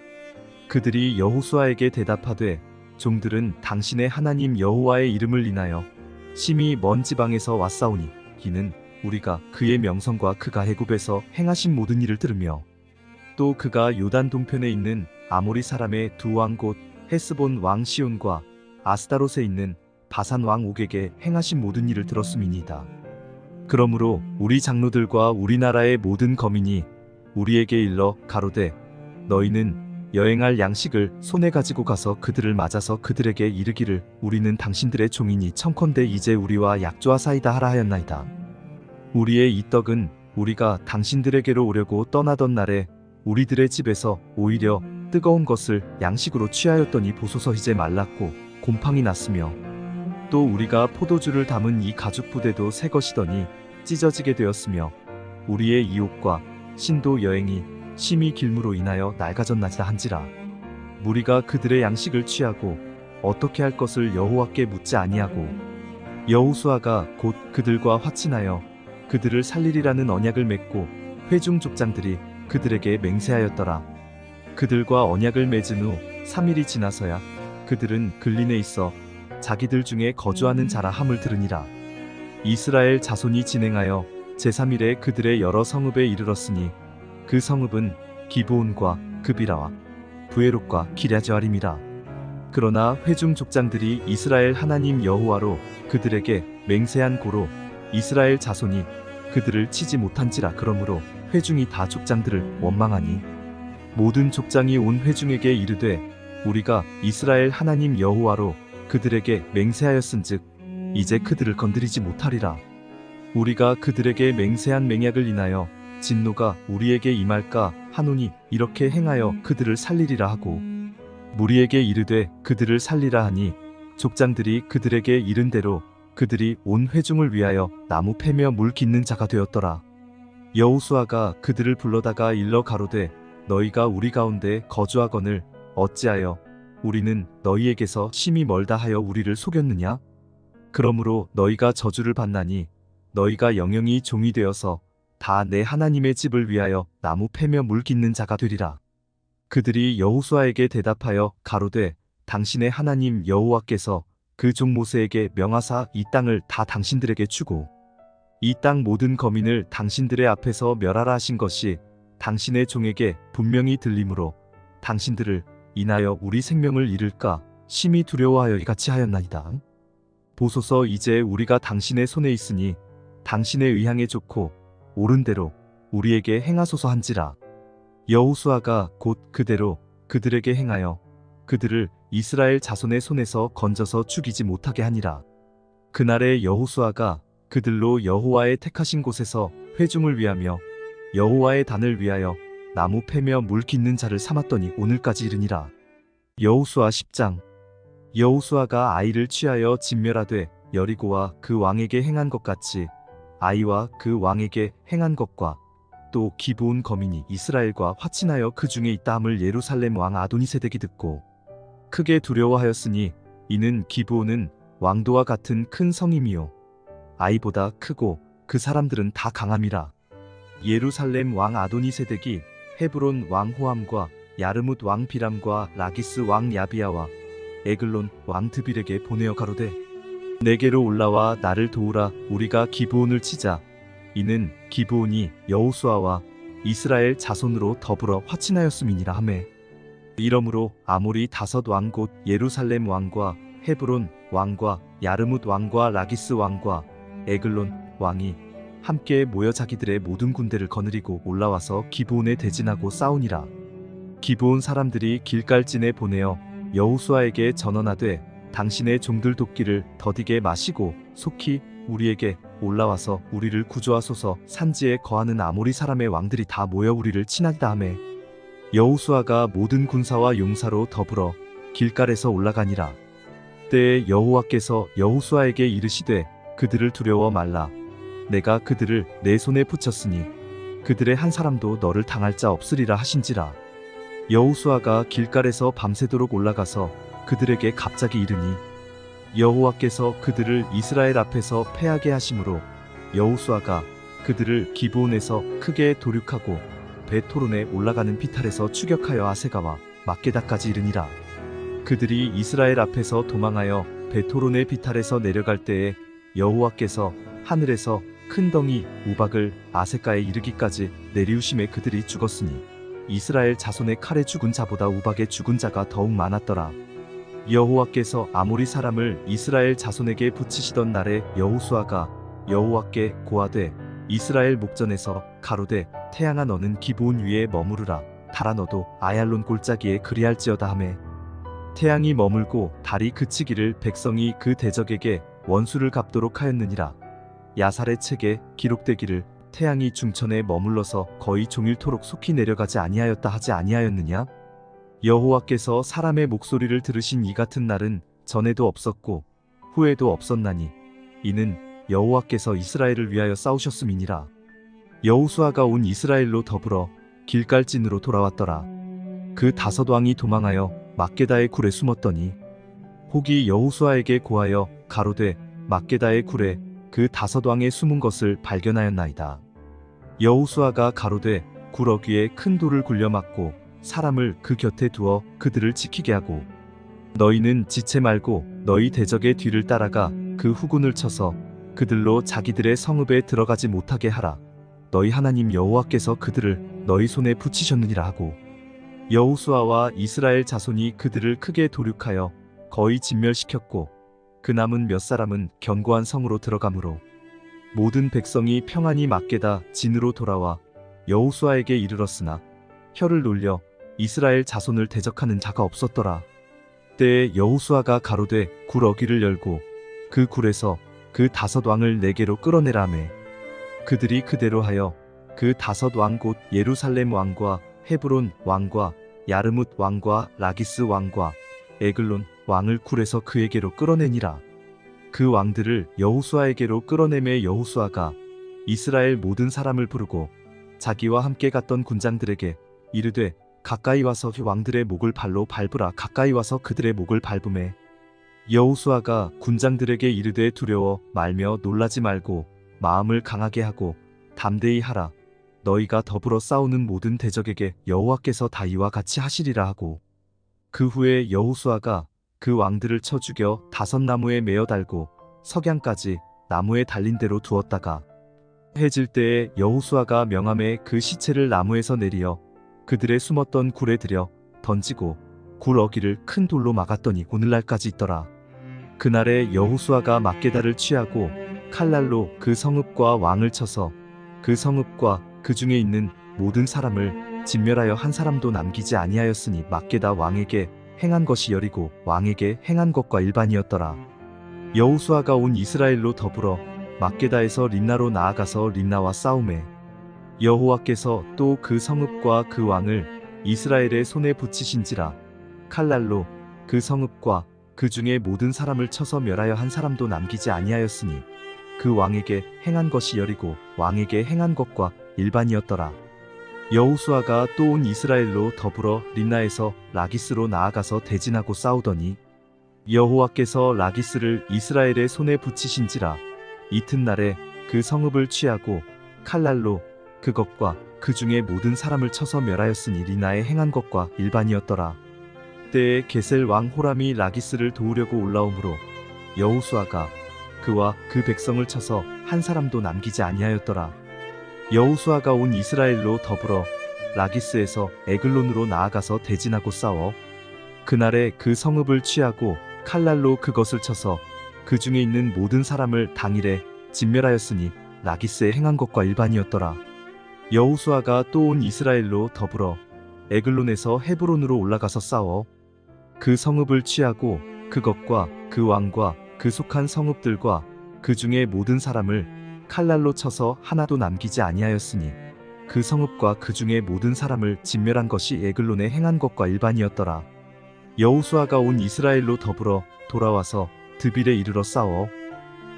그들이 여호수아에게 대답하되 종들은 당신의 하나님 여호와의 이름을 인하여 심히 먼 지방에서 왔사오니 이는 우리가 그의 명성과 그가 애굽에서 행하신 모든 일을 들으며 또 그가 요단 동편에 있는 아모리 사람의 두 왕 곧 헤스본 왕 시온과 아스타롯에 있는 바산 왕 옥에게 행하신 모든 일을 들었음이니이다. 그러므로 우리 장로들과 우리나라의 모든 거민이 우리에게 일러 가로되 너희는 여행할 양식을 손에 가지고 가서 그들을 맞아서 그들에게 이르기를 우리는 당신들의 종이니 청컨대 이제 우리와 약조하사이다 하라 하였나이다. 우리의 이 떡은 우리가 당신들에게로 오려고 떠나던 날에 우리들의 집에서 오히려 뜨거운 것을 양식으로 취하였더니 보소서 이제 말랐고 곰팡이 났으며 또 우리가 포도주를 담은 이 가죽 부대도 새 것이더니 찢어지게 되었으며 우리의 이 옷과 신도 여행이 심히 길무로 인하여 낡아졌나이다 한지라. 무리가 그들의 양식을 취하고 어떻게 할 것을 여호와께 묻지 아니하고 여호수아가 곧 그들과 화친하여 그들을 살리리라는 언약을 맺고 회중 족장들이 그들에게 맹세하였더라. 그들과 언약을 맺은 후 3일이 지나서야 그들은 글린에 있어 자기들 중에 거주하는 자라 함을 들으니라. 이스라엘 자손이 진행하여 제3일에 그들의 여러 성읍에 이르렀으니 그 성읍은 기브온과 그비라와 부에롯과 기랴즈아림이라. 그러나 회중 족장들이 이스라엘 하나님 여호와로 그들에게 맹세한 고로 이스라엘 자손이 그들을 치지 못한지라. 그러므로 회중이 다 족장들을 원망하니 모든 족장이 온 회중에게 이르되 우리가 이스라엘 하나님 여호와로 그들에게 맹세하였은즉 이제 그들을 건드리지 못하리라. 우리가 그들에게 맹세한 맹약을 인하여 진노가 우리에게 임할까 하노니 이렇게 행하여 그들을 살리리라 하고 무리에게 이르되 그들을 살리라 하니 족장들이 그들에게 이른 대로 그들이 온 회중을 위하여 나무 패며 물 깃는 자가 되었더라. 여호수아가 그들을 불러다가 일러 가로되 너희가 우리 가운데 거주하거늘 어찌하여 우리는 너희에게서 심히 멀다 하여 우리를 속였느냐? 그러므로 너희가 저주를 받나니 너희가 영영이 종이 되어서 다 내 하나님의 집을 위하여 나무 패며 물 깃는 자가 되리라. 그들이 여호수아에게 대답하여 가로되 당신의 하나님 여호와께서 그 종 모세에게 명하사 이 땅을 다 당신들에게 주고 이 땅 모든 거민을 당신들의 앞에서 멸하라 하신 것이 당신의 종에게 분명히 들림으로 당신들을 인하여 우리 생명을 잃을까 심히 두려워하여 이같이 하였나이다. 보소서 이제 우리가 당신의 손에 있으니 당신의 의향에 좋고 옳은 대로 우리에게 행하소서 한지라. 여호수아가 곧 그대로 그들에게 행하여 그들을 이스라엘 자손의 손에서 건져서 죽이지 못하게 하니라. 그날에 여호수아가 그들로 여호와의 택하신 곳에서 회중을 위하며 여호와의 단을 위하여 나무 패며 물 깃는 자를 삼았더니 오늘까지 이르니라. 여호수아 10장. 여호수아가 아이를 취하여 진멸하되 여리고와 그 왕에게 행한 것 같이 아이와 그 왕에게 행한 것과 또 기브온 거민이 이스라엘과 화친하여 그 중에 있다함을 예루살렘 왕 아도니세덱이 듣고 크게 두려워하였으니 이는 기브온은 왕도와 같은 큰 성임이요 아이보다 크고 그 사람들은 다 강함이라. 예루살렘 왕 아도니세덱이 헤브론 왕 호함과 야르뭇 왕 비람과 라기스 왕 야비야와 에글론 왕 드빌에게 보내어 가로되 내게로 올라와 나를 도우라. 우리가 기브온을 치자. 이는 기브온이 여호수아와 이스라엘 자손으로 더불어 화친하였음이니라 하매 이러므로 아모리 5 왕 곧 예루살렘 왕과 헤브론 왕과 야르뭇 왕과 라기스 왕과 에글론 왕이 함께 모여 자기들의 모든 군대를 거느리고 올라와서 기브온에 대진하고 싸우니라. 기브온 사람들이 길갈진에 보내어 여호수아에게 전언하되 당신의 종들 도끼를 더디게 마시고 속히 우리에게 올라와서 우리를 구조하소서. 산지에 거하는 아모리 사람의 왕들이 다 모여 우리를 친하다 하매 여호수아가 모든 군사와 용사로 더불어 길갈에서 올라가니라. 때에 여호와께서 여호수아에게 이르시되 그들을 두려워 말라. 내가 그들을 내 손에 붙였으니 그들의 한 사람도 너를 당할 자 없으리라 하신지라. 여호수아가 길갈에서 밤새도록 올라가서 그들에게 갑자기 이르니 여호와께서 그들을 이스라엘 앞에서 패하게 하심으로 여호수아가 그들을 기브온에서 크게 도륙하고 베토론에 올라가는 비탈에서 추격하여 아세가와 막게다까지 이르니라. 그들이 이스라엘 앞에서 도망하여 베토론의 비탈에서 내려갈 때에 여호와께서 하늘에서 큰 덩이 우박을 아세가에 이르기까지 내리우심에 그들이 죽었으니 이스라엘 자손의 칼에 죽은 자보다 우박에 죽은 자가 더욱 많았더라. 여호와께서 아모리 사람을 이스라엘 자손에게 붙이시던 날에 여호수아가 여호와께 고하되 이스라엘 목전에서 가로되 태양아 너는 기브온 위에 머무르라. 달아 너도 아얄론 골짜기에 그리할지어다 하매 태양이 머물고 달이 그치기를 백성이 그 대적에게 원수를 갚도록 하였느니라. 야살의 책에 기록되기를 태양이 중천에 머물러서 거의 종일토록 속히 내려가지 아니하였다 하지 아니하였느냐? 여호와께서 사람의 목소리를 들으신 이 같은 날은 전에도 없었고 후에도 없었나니 이는 여호와께서 이스라엘을 위하여 싸우셨음이니라. 여호수아가 온 이스라엘로 더불어 길갈진으로 돌아왔더라. 그 5 왕이 도망하여 막게다의 굴에 숨었더니 혹이 여호수아에게 고하여 가로되 막게다의 굴에 그 5 왕의 숨은 것을 발견하였나이다. 여호수아가 가로되 굴 어귀에 큰 돌을 굴려 막고 사람을 그 곁에 두어 그들을 지키게 하고 너희는 지체 말고 너희 대적의 뒤를 따라가 그 후군을 쳐서 그들로 자기들의 성읍에 들어가지 못하게 하라. 너희 하나님 여호와께서 그들을 너희 손에 붙이셨느니라 하고 여호수아와 이스라엘 자손이 그들을 크게 도륙하여 거의 진멸시켰고 그 남은 몇 사람은 견고한 성으로 들어가므로 모든 백성이 평안히 막게다 진으로 돌아와 여호수아에게 이르렀으나 혀를 놀려 이스라엘 자손을 대적하는 자가 없었더라. 때에 여호수아가 가로되 굴 어귀를 열고 그 굴에서 그 5 왕을 내게로 끌어내라 하매 그들이 그대로 하여 그 5 왕 곧 예루살렘 왕과 헤브론 왕과 야르뭇 왕과 라기스 왕과 에글론 왕을 굴에서 그에게로 끌어내니라. 그 왕들을 여호수아에게로 끌어내매 여호수아가 이스라엘 모든 사람을 부르고 자기와 함께 갔던 군장들에게 이르되 가까이 와서 왕들의 목을 발로 밟으라. 가까이 와서 그들의 목을 밟음에 여호수아가 군장들에게 이르되 두려워 말며 놀라지 말고 마음을 강하게 하고 담대히 하라. 너희가 더불어 싸우는 모든 대적에게 여호와께서 다 이와 같이 하시리라 하고 그 후에 여호수아가 그 왕들을 쳐 죽여 5 나무에 매어 달고 석양까지 나무에 달린 대로 두었다가 해질 때에 여호수아가 명함에 그 시체를 나무에서 내리어 그들의 숨었던 굴에 들여 던지고 굴 어기를 큰 돌로 막았더니 오늘날까지 있더라. 그날에 여호수아가 막게다를 취하고 칼날로 그 성읍과 왕을 쳐서 그 성읍과 그 중에 있는 모든 사람을 진멸하여 한 사람도 남기지 아니하였으니 막게다 왕에게 행한 것이 열이고 왕에게 행한 것과 일반이었더라. 여호수아가 온 이스라엘로 더불어 막게다에서 림나로 나아가서 림나와 싸우매 여호와께서 또 그 성읍과 그 왕을 이스라엘의 손에 붙이신지라. 칼날로 그 성읍과 그 중에 모든 사람을 쳐서 멸하여 한 사람도 남기지 아니하였으니 그 왕에게 행한 것이 열이고 왕에게 행한 것과 일반이었더라. 여호수아가 또 온 이스라엘로 더불어 림나에서 라기스로 나아가서 대진하고 싸우더니 여호와께서 라기스를 이스라엘의 손에 붙이신지라. 이튿날에 그 성읍을 취하고 칼날로 그것과 그 중에 모든 사람을 쳐서 멸하였으니 림나에 행한 것과 일반이었더라. 때에 게셀 왕 호람이 라기스를 도우려고 올라오므로 여호수아가 그와 그 백성을 쳐서 한 사람도 남기지 아니하였더라. 여호수아가 온 이스라엘로 더불어 라기스에서 에글론으로 나아가서 대진하고 싸워 그날에 그 성읍을 취하고 칼날로 그것을 쳐서 그 중에 있는 모든 사람을 당일에 진멸하였으니 라기스에 행한 것과 일반이었더라. 여호수아가 또 온 이스라엘로 더불어 에글론에서 헤브론으로 올라가서 싸워 그 성읍을 취하고 그것과 그 왕과 그 속한 성읍들과 그 중에 모든 사람을 칼날로 쳐서 하나도 남기지 아니하였으니 그 성읍과 그 중에 모든 사람을 진멸한 것이 에글론에 행한 것과 일반이었더라. 여호수아가 온 이스라엘로 더불어 돌아와서 드빌에 이르러 싸워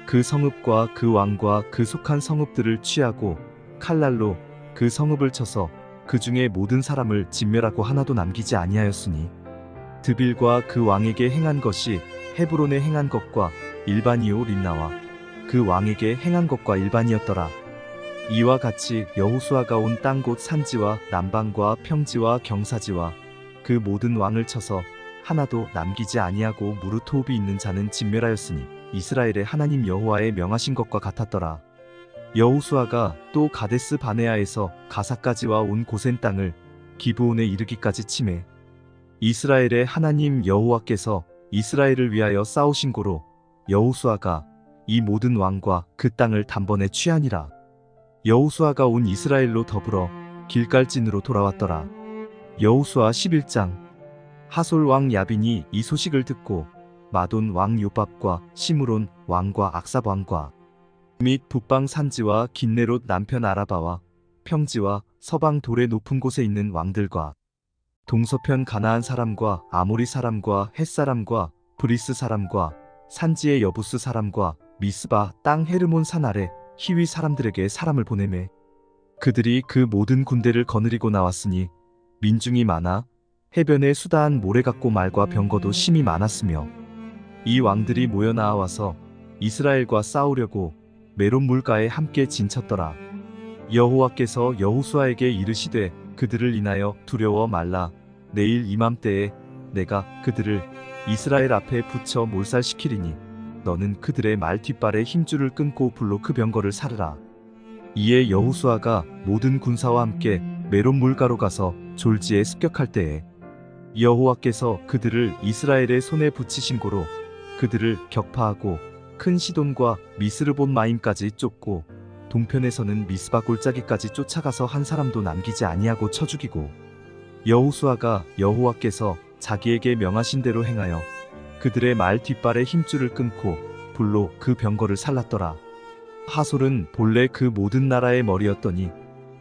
그 성읍과 그 왕과 그 속한 성읍들을 취하고 칼날로 그 성읍을 쳐서 그 중에 모든 사람을 진멸하고 하나도 남기지 아니하였으니 드빌과 그 왕에게 행한 것이 헤브론에 행한 것과 일반이요 림나와 그 왕에게 행한 것과 일반이었더라. 이와 같이 여호수아가 온 땅 곧 산지와 남방과 평지와 경사지와 그 모든 왕을 쳐서 하나도 남기지 아니하고 무릇 호흡이 있는 자는 진멸하였으니 이스라엘의 하나님 여호와의 명하신 것과 같았더라. 여호수아가 또 가데스 바네아에서 가사까지와 온 고센 땅을 기브온에 이르기까지 치매 이스라엘의 하나님 여호와께서 이스라엘을 위하여 싸우신 고로 여호수아가 이 모든 왕과 그 땅을 단번에 취하니라. 여호수아가 온 이스라엘로 더불어 길갈진으로 돌아왔더라. 여호수아 11장. 하솔 왕 야빈이 이 소식을 듣고 마돈 왕 요밥과 시므론 왕과 악삽 왕과 및 북방 산지와 긴네롯 남편 아라바와 평지와 서방 돌의 높은 곳에 있는 왕들과 동서편 가나안 사람과 아모리 사람과 헷 사람과 브리스 사람과 산지의 여부스 사람과 미스바 땅 헤르몬 산 아래 히위 사람들에게 사람을 보내매 그들이 그 모든 군대를 거느리고 나왔으니 민중이 많아 해변에 수다한 모래 같고 말과 병거도 심히 많았으며 이 왕들이 모여 나와서 이스라엘과 싸우려고 메론 물가에 함께 진쳤더라. 여호와께서 여호수아에게 이르시되 그들을 인하여 두려워 말라. 내일 이맘때에 내가 그들을 이스라엘 앞에 붙여 몰살시키리니 너는 그들의 말 뒷발에 힘줄을 끊고 불로 그 병거를 사르라. 이에 여호수아가 모든 군사와 함께 메론 물가로 가서 졸지에 습격할 때에 여호와께서 그들을 이스라엘의 손에 붙이신 고로 그들을 격파하고 큰 시돈과 미스르본 마임까지 쫓고 동편에서는 미스바 골짜기까지 쫓아가서 한 사람도 남기지 아니하고 쳐 죽이고 여호수아가 여호와께서 자기에게 명하신 대로 행하여 그들의 말 뒷발에 힘줄을 끊고 불로 그 병거를 살랐더라. 하솔은 본래 그 모든 나라의 머리였더니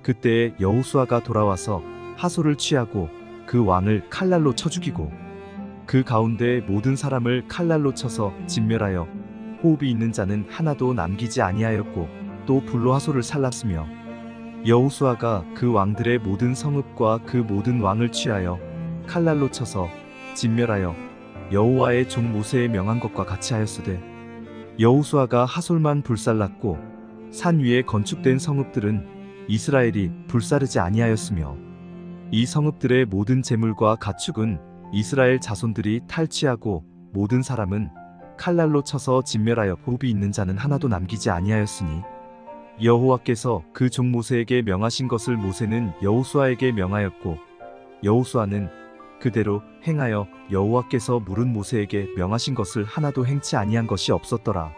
그때에 여호수아가 돌아와서 하솔을 취하고 그 왕을 칼날로 쳐 죽이고 그 가운데 모든 사람을 칼날로 쳐서 진멸하여 호흡이 있는 자는 하나도 남기지 아니하였고 또 불로 하솔을 살랐으며 여호수아가 그 왕들의 모든 성읍과 그 모든 왕을 취하여 칼날로 쳐서 진멸하여 여호와의 종 모세의 명한 것과 같이 하였으되 여호수아가 하솔만 불살랐고 산 위에 건축된 성읍들은 이스라엘이 불사르지 아니하였으며 이 성읍들의 모든 재물과 가축은 이스라엘 자손들이 탈취하고 모든 사람은 칼날로 쳐서 진멸하여 호흡이 있는 자는 하나도 남기지 아니하였으니 여호와께서 그 종 모세에게 명하신 것을 모세는 여호수아에게 명하였고 여호수아는 그대로 행하여 여호와께서 물은 모세에게 명하신 것을 하나도 행치 아니한 것이 없었더라.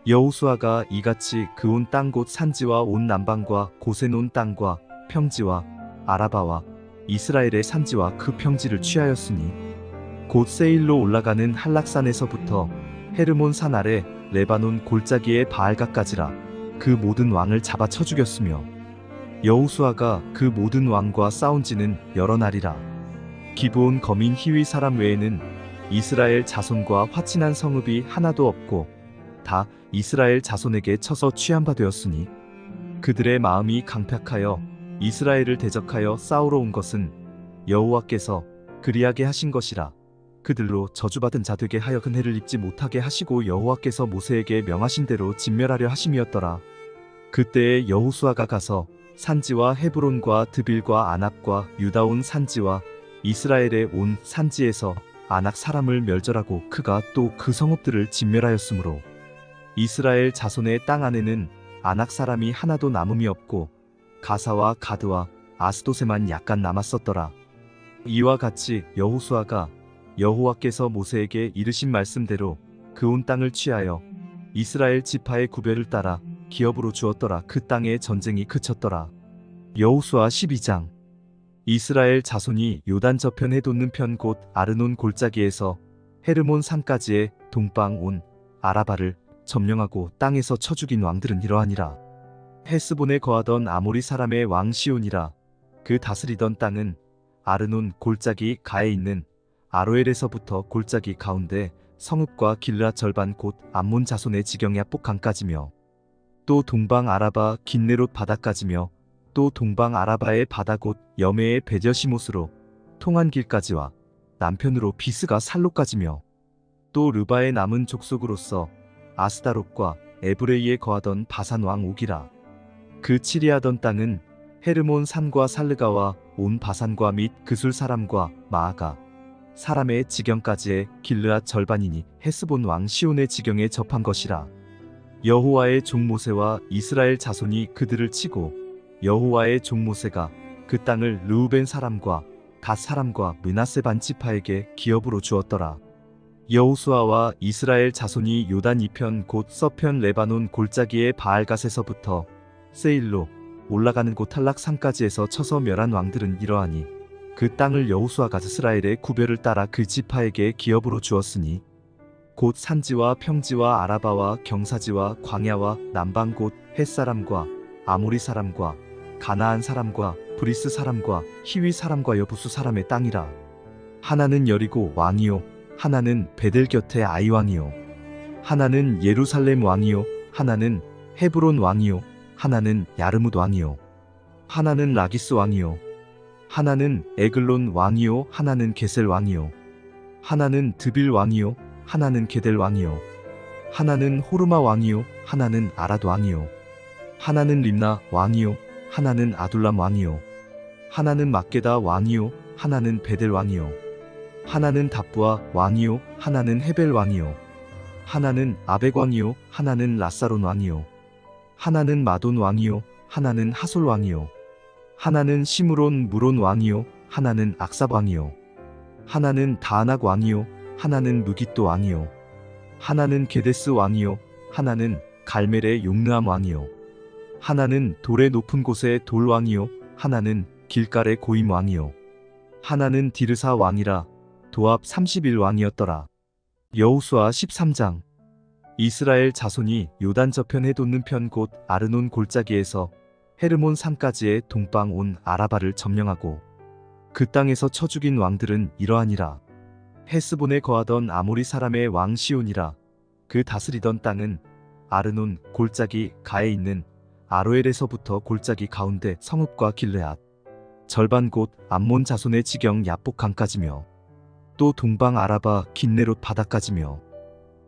여호수아가 이같이 그 온 땅 곧 산지와 온 남방과 고센 온 땅과 평지와 아라바와 이스라엘의 산지와 그 평지를 취하였으니 곧 세일로 올라가는 한락산에서부터 헤르몬 산 아래 레바논 골짜기의 바알가까지라 그 모든 왕을 잡아 쳐 죽였으며 여호수아가 그 모든 왕과 싸운 지는 여러 날이라. 기브온 거민 히위 사람 외에는 이스라엘 자손과 화친한 성읍이 하나도 없고 다 이스라엘 자손에게 쳐서 취한 바 되었으니 그들의 마음이 강팍하여 이스라엘을 대적하여 싸우러 온 것은 여호와께서 그리하게 하신 것이라. 그들로 저주받은 자 되게 하여 은혜를 입지 못하게 하시고 여호와께서 모세에게 명하신 대로 진멸하려 하심이었더라. 그때에 여호수아가 가서 산지와 헤브론과 드빌과 아납과 유다 온 산지와 이스라엘의 온 산지에서 아낙 사람을 멸절하고 그가 또 그 성읍들을 진멸하였으므로 이스라엘 자손의 땅 안에는 아낙 사람이 하나도 남음이 없고 가사와 가드와 아스도세만 약간 남았었더라. 이와 같이 여호수아가 여호와께서 모세에게 이르신 말씀대로 그 온 땅을 취하여 이스라엘 지파의 구별을 따라 기업으로 주었더라. 그 땅에 전쟁이 그쳤더라. 여호수아 12장. 이스라엘 자손이 요단 저편에 돋는 편 곧 아르논 골짜기에서 헤르몬 산까지의 동방 온 아라바를 점령하고 땅에서 쳐 죽인 왕들은 이러하니라. 헤스본에 거하던 아모리 사람의 왕 시온이라. 그 다스리던 땅은 아르논 골짜기 가에 있는 아로엘에서부터 골짜기 가운데 성읍과 길르앗 절반 곧 암몬 자손의 지경야 폭강까지며 또 동방 아라바 긴네롯 바다까지며 또 동방 아라바의 바다 곧 여메의 베저시못으로 통한 길까지와 남편으로 비스가 살로까지며 또 르바의 남은 족속으로서 아스다롯과 에브레이에 거하던 바산 왕 옥이라. 그 치리하던 땅은 헤르몬 산과 살르가와 온 바산과 및 그술 사람과 마아가 사람의 지경까지의 길르앗 절반이니 헤스본 왕 시온의 지경에 접한 것이라. 여호와의 종 모세와 이스라엘 자손이 그들을 치고 여호와의 종 모세가 그 땅을 르우벤 사람과 갓 사람과 므낫세 반 지파에게 기업으로 주었더라. 여호수아와 이스라엘 자손이 요단 이편 곧 서편 레바논 골짜기의 바알갓에서부터 세일로 올라가는 곳 탈락산까지에서 쳐서 멸한 왕들은 이러하니 그 땅을 여호수아가 이스라엘의 구별을 따라 그 지파에게 기업으로 주었으니 곧 산지와 평지와 아라바와 경사지와 광야와 남방 곧 햇사람과 아모리 사람과 가나안 사람과 브리스 사람과 히위 사람과 여부수 사람의 땅이라. 하나는 여리고 왕이요 하나는 베델 곁에 아이 왕이요 하나는 예루살렘 왕이요 하나는 헤브론 왕이요 하나는 야르뭇 왕이요 하나는 라기스 왕이요 하나는 에글론 왕이요 하나는 게셀 왕이요 하나는 드빌 왕이요 하나는 게델 왕이요 하나는 호르마 왕이요 하나는 아랏 왕이요 하나는 림나 왕이요 하나는 아둘람 왕이요 하나는 막게다 왕이요 하나는 베델 왕이요 하나는 답부아 왕이요 하나는 헤벨 왕이요 하나는 아벡 왕이요 하나는 라사론 왕이요 하나는 마돈 왕이요 하나는 하솔 왕이요 하나는 시므론 무론 왕이요 하나는 악삽 왕이요 하나는 다아낙 왕이요 하나는 무깃도 왕이요 하나는 게데스 왕이요 하나는 갈멜의 용르암 왕이요 하나는 돌의 높은 곳의 돌 왕이요 하나는 길갈의 고임 왕이요 하나는 디르사 왕이라. 도합 31왕이었더라. 여호수아 13장. 이스라엘 자손이 요단 저편에 돋는 편 곧 아르논 골짜기에서 헤르몬 산까지의 동방 온 아라바를 점령하고 그 땅에서 쳐 죽인 왕들은 이러하니라. 헤스본에 거하던 아모리 사람의 왕 시온이라. 그 다스리던 땅은 아르논 골짜기 가에 있는 아로엘에서부터 골짜기 가운데 성읍과 길르앗 절반 곧 암몬 자손의 지경 야복 강까지며 또 동방 아라바 긴네롯 바다까지며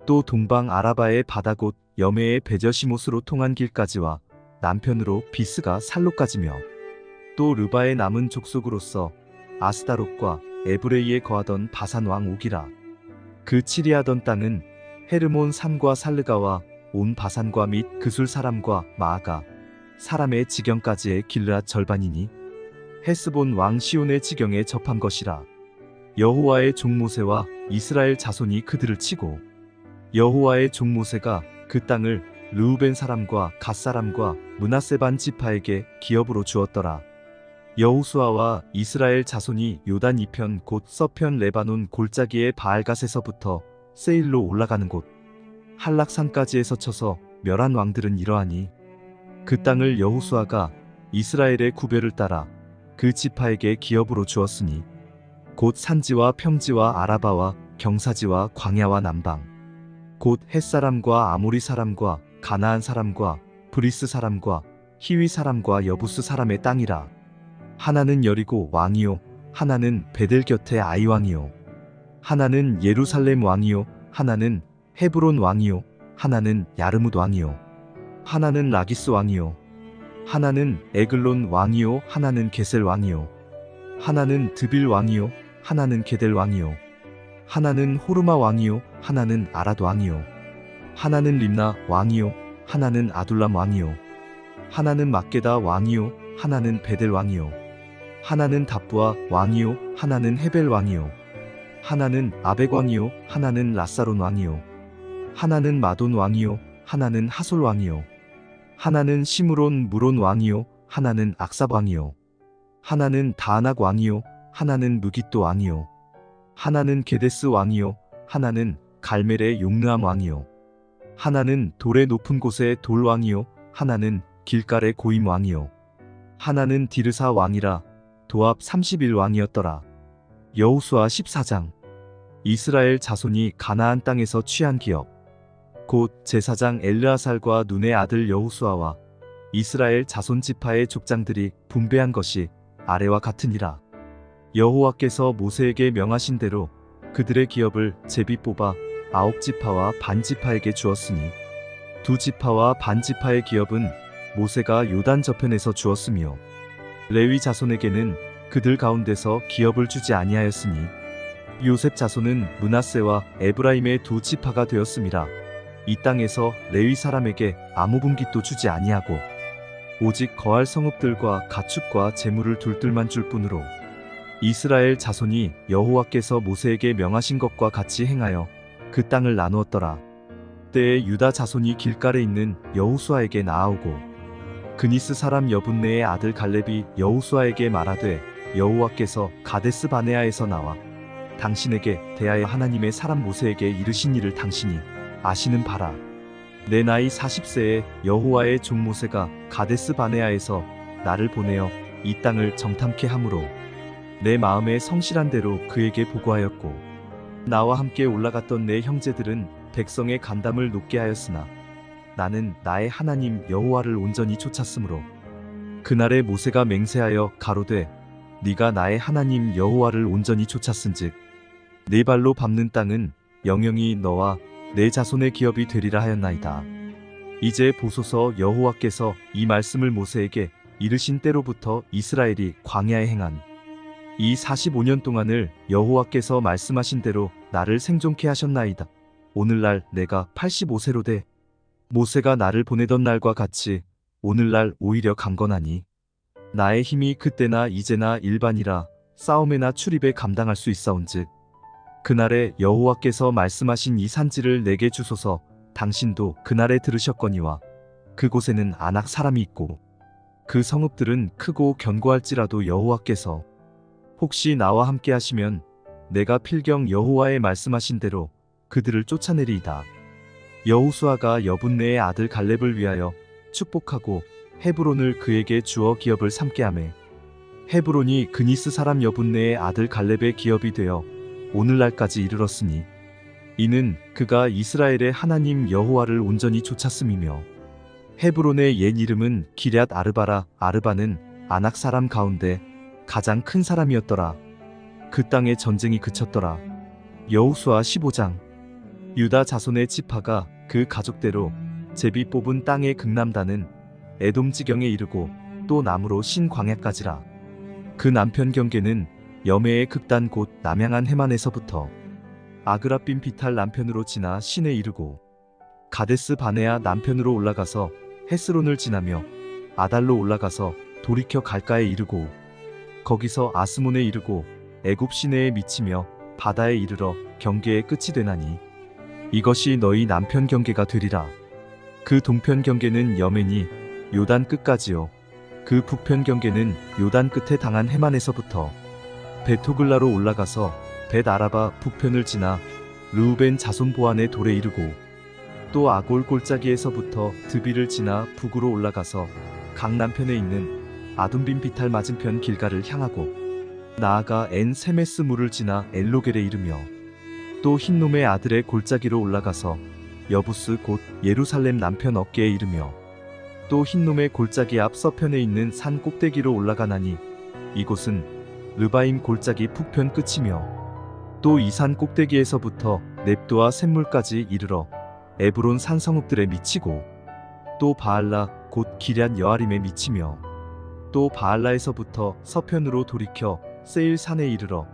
또 동방 아라바의 바다 곧 여메의 베저시못으로 통한 길까지와 남편으로 비스가 살로까지며 또 르바의 남은 족속으로서 아스다롯과 에브레이에 거하던 바산 왕 옥이라. 그 치리하던 땅은 헤르몬 산과 살르가와 온 바산과 및 그술 사람과 마아가 사람의 지경까지의 길르앗 절반이니 헤스본 왕 시온의 지경에 접한 것이라. 여호와의 종 모세와 이스라엘 자손이 그들을 치고 여호와의 종 모세가 그 땅을 르우벤 사람과 갓 사람과 므낫세 반 지파에게 기업으로 주었더라. 여호수아와 이스라엘 자손이 요단 이편 곧 서편 레바논 골짜기의 바알갓에서부터 세일로 올라가는 곳 한락산까지에서 쳐서 멸한 왕들은 이러하니 그 땅을 여호수아가 이스라엘의 구별을 따라 그 지파에게 기업으로 주었으니 곧 산지와 평지와 아라바와 경사지와 광야와 남방 곧 헷사람과 아모리 사람과 가나안 사람과 브리스 사람과 히위 사람과 여부스 사람의 땅이라. 하나는 여리고 왕이요 하나는 베델 곁에 아이 왕이요 하나는 예루살렘 왕이요 하나는 헤브론 왕이요 하나는 야르뭇 왕이요 하나는 라기스 왕이요 하나는 에글론 왕이요 하나는 게셀 왕이요 하나는 드빌 왕이요 하나는 게델 왕이요 하나는 호르마 왕이요 하나는 아랏 왕이요 하나는 림나 왕이요 하나는 아둘람 왕이요 하나는 막게다 왕이요 하나는 베델 왕이요 하나는 답부아 왕이요 하나는 헤벨 왕이요 하나는 아벡 왕이요 하나는 라사론 왕이요 하나는 마돈 왕이요 하나는 하솔 왕이요 하나는 시므론 무론 왕이요 하나는 악삽 왕이요 하나는 다아낙 왕이요 하나는 무깃도 왕이요 하나는 게데스 왕이요 하나는 갈멜의 용르암 왕이요 하나는 돌의 높은 곳의 돌 왕이요 하나는 길갈의 고임 왕이요 하나는 디르사 왕이라. 도합 31왕이었더라. 여호수아 14장. 이스라엘 자손이 가나안 땅에서 취한 기업. 곧 제사장 엘르아살과 눈의 아들 여호수아와 이스라엘 자손 지파의 족장들이 분배한 것이 아래와 같으니라. 여호와께서 모세에게 명하신 대로 그들의 기업을 제비 뽑아 9지파와 반 지파에게 주었으니 2지파와 반 지파의 기업은 모세가 요단 저편에서 주었으며 레위 자손에게는 그들 가운데서 기업을 주지 아니하였으니 요셉 자손은 므낫세와 에브라임의 2지파가 되었음이라. 이 땅에서 레위 사람에게 아무 분깃도 주지 아니하고 오직 거할 성읍들과 가축과 재물을 둘 뜰만 줄 뿐으로 이스라엘 자손이 여호와께서 모세에게 명하신 것과 같이 행하여 그 땅을 나누었더라. 때에 유다 자손이 길갈에 있는 여호수아에게 나아오고 그니스 사람 여분네의 아들 갈렙이 여호수아에게 말하되 여호와께서 가데스 바네아에서 나와 당신에게 대하여 하나님의 사람 모세에게 이르신 일을 당신이 아시는 바라. 내 나이 40세에 여호와의 종 모세가 가데스 바네아에서 나를 보내어 이 땅을 정탐케 함으로 내 마음에 성실한 대로 그에게 보고하였고 나와 함께 올라갔던 내 형제들은 백성의 간담을 높게 하였으나 나는 나의 하나님 여호와를 온전히 쫓았으므로 그날에 모세가 맹세하여 가로되 네가 나의 하나님 여호와를 온전히 쫓았은즉 네 발로 밟는 땅은 영영이 너와 내 자손의 기업이 되리라 하였나이다. 이제 보소서 여호와께서 이 말씀을 모세에게 이르신 때로부터 이스라엘이 광야에 행한 이 45년 동안을 여호와께서 말씀하신 대로 나를 생존케 하셨나이다. 오늘날 내가 85세로 돼 모세가 나를 보내던 날과 같이 오늘날 오히려 강건하니 나의 힘이 그때나 이제나 일반이라 싸움에나 출입에 감당할 수 있사온즉 그날에 여호와께서 말씀하신 이 산지를 내게 주소서. 당신도 그날에 들으셨거니와 그곳에는 아낙 사람이 있고 그 성읍들은 크고 견고할지라도 여호와께서 혹시 나와 함께 하시면 내가 필경 여호와의 말씀하신 대로 그들을 쫓아내리이다. 여호수아가 여분네의 아들 갈렙을 위하여 축복하고 헤브론을 그에게 주어 기업을 삼게 하매 헤브론이 그니스 사람 여분네의 아들 갈렙의 기업이 되어 오늘날까지 이르렀으니 이는 그가 이스라엘의 하나님 여호와를 온전히 쫓았음이며 헤브론의 옛 이름은 기럇 아르바라. 아르바는 아낙 사람 가운데 가장 큰 사람이었더라. 그 땅에 전쟁이 그쳤더라. 여호수아 15장. 유다 자손의 지파가 그 가족대로 제비 뽑은 땅의 극남단은 에돔 지경에 이르고 또 남으로 신광야까지라. 그 남편 경계는 여메의 극단 곧 남양한 해만에서부터 아그라빔 비탈 남편으로 지나 신에 이르고 가데스 바네아 남편으로 올라가서 헤스론을 지나며 아달로 올라가서 돌이켜 갈가에 이르고 거기서 아스몬에 이르고 애굽 시내에 미치며 바다에 이르러 경계의 끝이 되나니 이것이 너희 남편 경계가 되리라. 그 동편 경계는 여멘이 요단 끝까지요. 그 북편 경계는 요단 끝에 당한 해만에서부터 베토글라로 올라가서 벳 아라바 북편을 지나 르우벤 자손 보안의 돌에 이르고 또 아골 골짜기에서부터 드비를 지나 북으로 올라가서 강 남편에 있는 아둠빈 비탈 맞은편 길가를 향하고 나아가 엔 세메스 물을 지나 엘로겔에 이르며 또 흰놈의 아들의 골짜기로 올라가서 여부스 곧 예루살렘 남편 어깨에 이르며 또 흰놈의 골짜기 앞 서편에 있는 산 꼭대기로 올라가나니 이곳은 르바임 골짜기 북편 끝이며 또 이 산 꼭대기에서부터 넵도와 샘물까지 이르러 에브론 산성읍들에 미치고 또 바알라 곧 기럇 여아림에 미치며 또 바알라에서부터 서편으로 돌이켜 세일 산에 이르러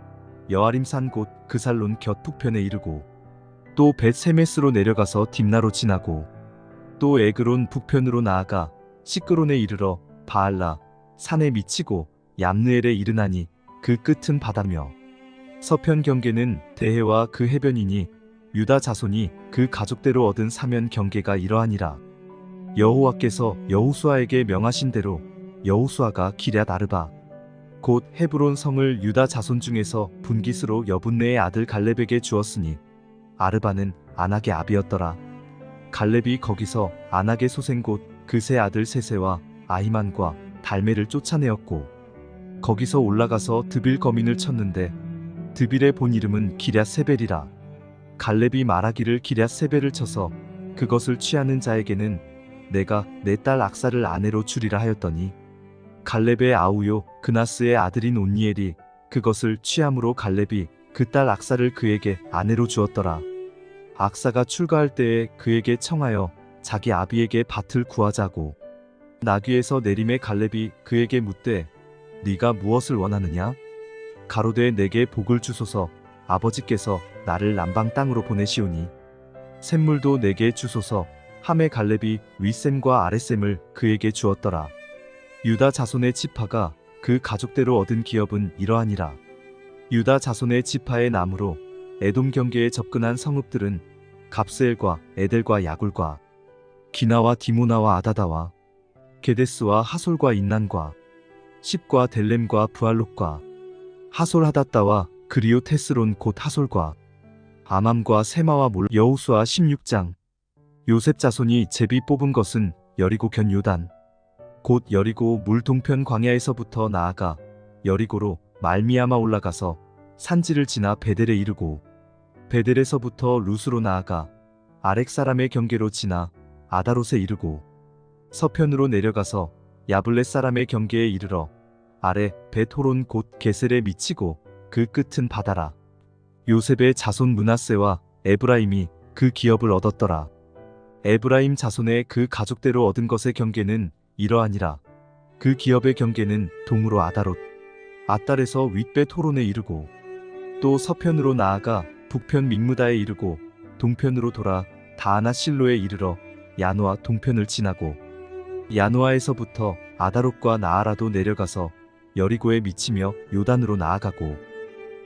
여아림 산 곧 그살론 곁 북편에 이르고 또 벳세메스로 내려가서 딥나로 지나고 또 에그론 북편으로 나아가 시끄론에 이르러 바알라 산에 미치고 얌느엘에 이르나니 그 끝은 바다며 서편 경계는 대해와 그 해변이니 유다 자손이 그 가족대로 얻은 사면 경계가 이러하니라. 여호와께서 여호수아에게 명하신 대로 여호수아가 기럇 아르바 곧 헤브론 성을 유다 자손 중에서 분깃으로 여분네의 아들 갈렙에게 주었으니 아르바는 아낙의 아비였더라. 갈렙이 거기서 아낙의 소생 곧 그세 아들 세세와 아히만과 달메를 쫓아내었고 거기서 올라가서 드빌 거민을 쳤는데 드빌의 본 이름은 기럇 세벨이라. 갈렙이 말하기를 기럇 세벨을 쳐서 그것을 취하는 자에게는 내가 내 딸 악사를 아내로 주리라 하였더니 갈렙의 아우요 그나스의 아들인 온니엘이 그것을 취함으로 갈렙이 그 딸 악사를 그에게 아내로 주었더라. 악사가 출가할 때에 그에게 청하여 자기 아비에게 밭을 구하자고 나귀에서 내림에 갈렙이 그에게 묻되 네가 무엇을 원하느냐? 가로되 내게 복을 주소서. 아버지께서 나를 남방 땅으로 보내시오니 샘물도 내게 주소서. 함에 갈렙이 윗샘과 아랫샘을 그에게 주었더라. 유다 자손의 지파가 그 가족대로 얻은 기업은 이러하니라. 유다 자손의 지파의 남으로 에돔 경계에 접근한 성읍들은 갑스엘과 에델과 야굴과 기나와 디모나와 아다다와 게데스와 하솔과 인난과 십과 델렘과 부알록과 하솔 하닷다와 그리오 테스론 곧 하솔과 아맘과 세마와 몰. 여호수아 16장. 요셉 자손이 제비 뽑은 것은 여리고 견 요단 곧 여리고 물 동편 광야에서부터 나아가 여리고로 말미암아 올라가서 산지를 지나 베델에 이르고 베델에서부터 루스로 나아가 아렉 사람의 경계로 지나 아다롯에 이르고 서편으로 내려가서 야블렛 사람의 경계에 이르러 아래 벳호론 곧 게셀에 미치고 그 끝은 바다라. 요셉의 자손 므낫세와 에브라임이 그 기업을 얻었더라. 에브라임 자손의 그 가족대로 얻은 것의 경계는 이러하니라. 그 기업의 경계는 동으로 아다롯 아달에서 윗벳 호론에 이르고 또 서편으로 나아가 북편 믹무다에 이르고 동편으로 돌아 다하나 실로에 이르러 야노아 동편을 지나고 야노아에서부터 아다롯과 나아라도 내려가서 여리고에 미치며 요단으로 나아가고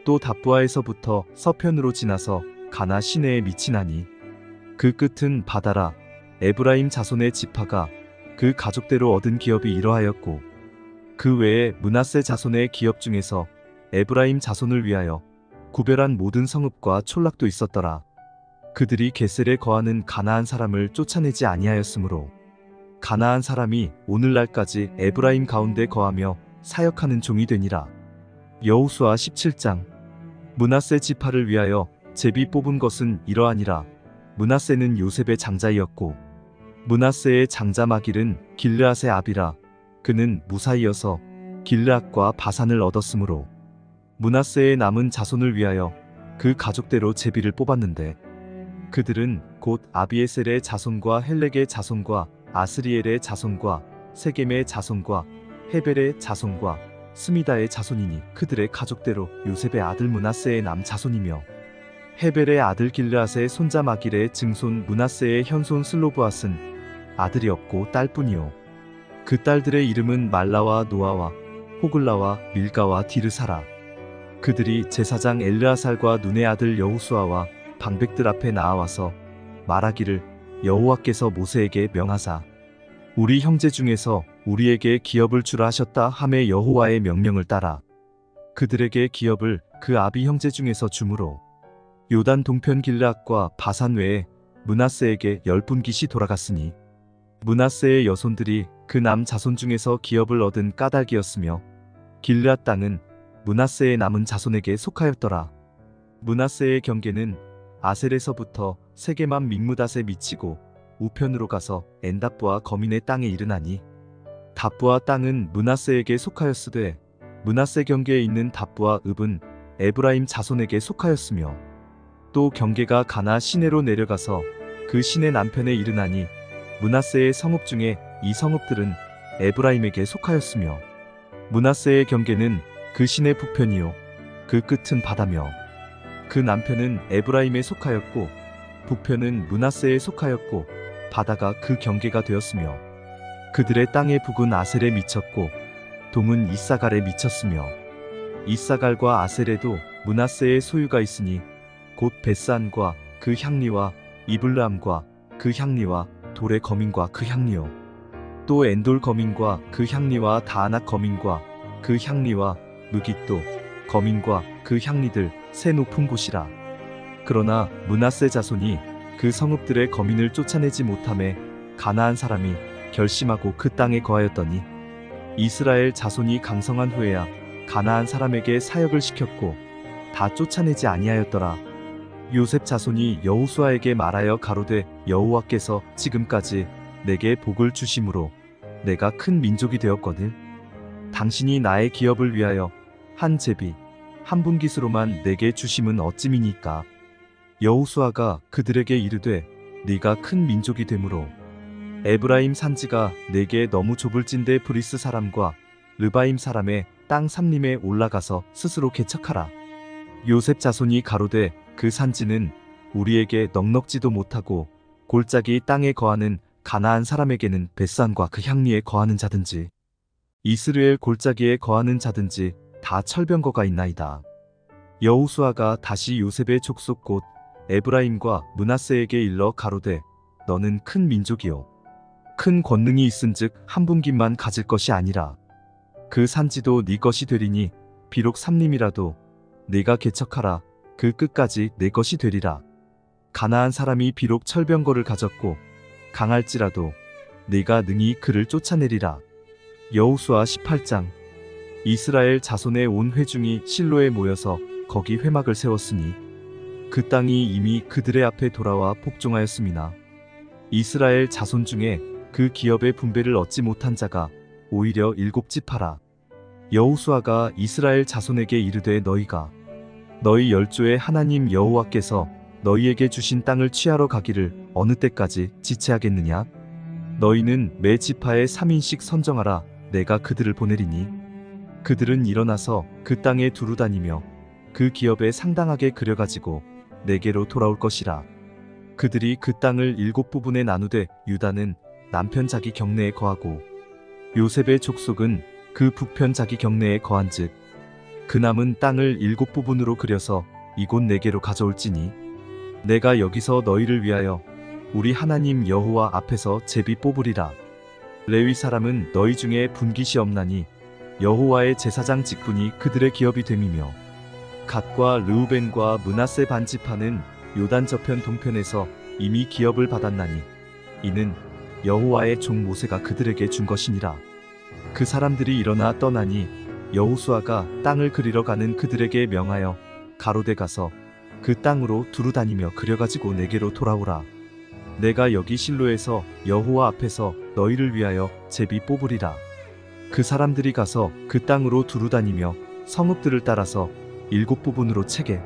또 답부아에서부터 서편으로 지나서 가나 시내에 미치나니 그 끝은 바다라. 에브라임 자손의 지파가 그 가족대로 얻은 기업이 이러하였고 그 외에 므낫세 자손의 기업 중에서 에브라임 자손을 위하여 구별한 모든 성읍과 촌락도 있었더라. 그들이 게셀에 거하는 가나안 사람을 쫓아내지 아니하였으므로 가나안 사람이 오늘날까지 에브라임 가운데 거하며 사역하는 종이 되니라. 여호수아 17장. 므낫세 지파를 위하여 제비 뽑은 것은 이러하니라. 므낫세는 요셉의 장자이었고 므낫세의 장자 마길은 길르앗의 아비라. 그는 무사이어서 길르앗과 바산을 얻었으므로 므낫세의 남은 자손을 위하여 그 가족대로 제비를 뽑았는데 그들은 곧 아비에셀의 자손과 헬렉의 자손과 아스리엘의 자손과 세겜의 자손과 헤벨의 자손과 스미다의 자손이니 그들의 가족대로 요셉의 아들 므낫세의 남 자손이며 헤벨의 아들 길르앗의 손자 마길의 증손 므낫세의 현손 슬로브앗은 아들이 없고 딸뿐이요 그 딸들의 이름은 말라와 노아와 호글라와 밀가와 디르사라. 그들이 제사장 엘르아살과 눈의 아들 여호수아와 방백들 앞에 나아와서 말하기를 여호와께서 모세에게 명하사 우리 형제 중에서 우리에게 기업을 주라 하셨다 하매 여호와의 명령을 따라 그들에게 기업을 그 아비 형제 중에서 주므로 요단 동편 길르앗과 바산 외에 므낫세에게 10분깃이 돌아갔으니 므낫세의 여손들이 그 남 자손 중에서 기업을 얻은 까닭이었으며 길르앗 땅은 므낫세의 남은 자손에게 속하였더라. 므낫세의 경계는 아셀에서부터 세게만 믹므닷에 미치고 우편으로 가서 엔답부와 거민의 땅에 이르나니 답부와 땅은 므낫세에게 속하였으되 므낫세 경계에 있는 답부와 읍은 에브라임 자손에게 속하였으며 또 경계가 가나 시내로 내려가서 그 시내 남편에 이르나니 므낫세의 성읍 중에 이 성읍들은 에브라임에게 속하였으며 므낫세의 경계는 그 시내 북편이요 그 끝은 바다며 그 남편은 에브라임에 속하였고 북편은 므낫세에 속하였고 바다가 그 경계가 되었으며 그들의 땅의 북은 아셀에 미쳤고 동은 이사갈에 미쳤으며 이사갈과 아셀에도 므낫세의 소유가 있으니 곧 벳산과 그 향리와 이블람과 그 향리와 돌의 거민과 그 향리요 또 엔돌 거민과 그 향리와 다아낙 거민과 그 향리와 무깃도 거민과 그 향리들 새 높은 곳이라. 그러나 므낫세 자손이 그 성읍들의 거민을 쫓아내지 못하매 가나안 사람이 결심하고 그 땅에 거하였더니 이스라엘 자손이 강성한 후에야 가나안 사람에게 사역을 시켰고 다 쫓아내지 아니하였더라. 요셉 자손이 여호수아에게 말하여 가로되 여호와께서 지금까지 내게 복을 주심으로 내가 큰 민족이 되었거늘 당신이 나의 기업을 위하여 한 제비 한 분깃으로만 내게 주심은 어찌미니까. 여호수아가 그들에게 이르되 네가 큰 민족이 되므로 에브라임 산지가 내게 너무 좁을진대 브리스 사람과 르바임 사람의 땅 삼림에 올라가서 스스로 개척하라. 요셉 자손이 가로되 그 산지는 우리에게 넉넉지도 못하고 골짜기 땅에 거하는 가나안 사람에게는 벳산과 그 향리에 거하는 자든지 이스라엘 골짜기에 거하는 자든지 다 철병거가 있나이다. 여호수아가 다시 요셉의 족속 곧 에브라임과 므낫세에게 일러 가로되 너는 큰 민족이요 큰 권능이 있은즉 한 분깃만 가질 것이 아니라 그 산지도 네 것이 되리니 비록 삼림이라도 네가 개척하라 그 끝까지 내 것이 되리라. 가나안 사람이 비록 철병거를 가졌고 강할지라도 네가 능히 그를 쫓아내리라. 여호수아 18장. 이스라엘 자손의 온 회중이 실로에 모여서 거기 회막을 세웠으니 그 땅이 이미 그들의 앞에 돌아와 복종하였음이나 이스라엘 자손 중에 그 기업의 분배를 얻지 못한 자가 오히려 7지파라. 여호수아가 이스라엘 자손에게 이르되 너희가 너희 열조의 하나님 여호와께서 너희에게 주신 땅을 취하러 가기를 어느 때까지 지체하겠느냐? 너희는 매 지파에 3인씩 선정하라. 내가 그들을 보내리니 그들은 일어나서 그 땅에 두루 다니며 그 기업에 상당하게 그려가지고 내게로 돌아올 것이라. 그들이 그 땅을 7부분에 나누되 유다는 남편 자기 경내에 거하고 요셉의 족속은 그 북편 자기 경내에 거한즉 그 남은 땅을 7부분으로 그려서 이곳 내게로 가져올지니 내가 여기서 너희를 위하여 우리 하나님 여호와 앞에서 제비 뽑으리라. 레위 사람은 너희 중에 분깃이 없나니 여호와의 제사장 직분이 그들의 기업이 됨이며 갓과 르우벤과 므낫세 반지파는 요단 저편 동편에서 이미 기업을 받았나니 이는 여호와의 종 모세가 그들에게 준 것이니라. 그 사람들이 일어나 떠나니 여호수아가 땅을 그리러 가는 그들에게 명하여 가로되 가서 그 땅으로 두루 다니며 그려가지고 내게로 돌아오라. 내가 여기 실로에서 여호와 앞에서 너희를 위하여 제비 뽑으리라. 그 사람들이 가서 그 땅으로 두루 다니며 성읍들을 따라서 7부분으로 채게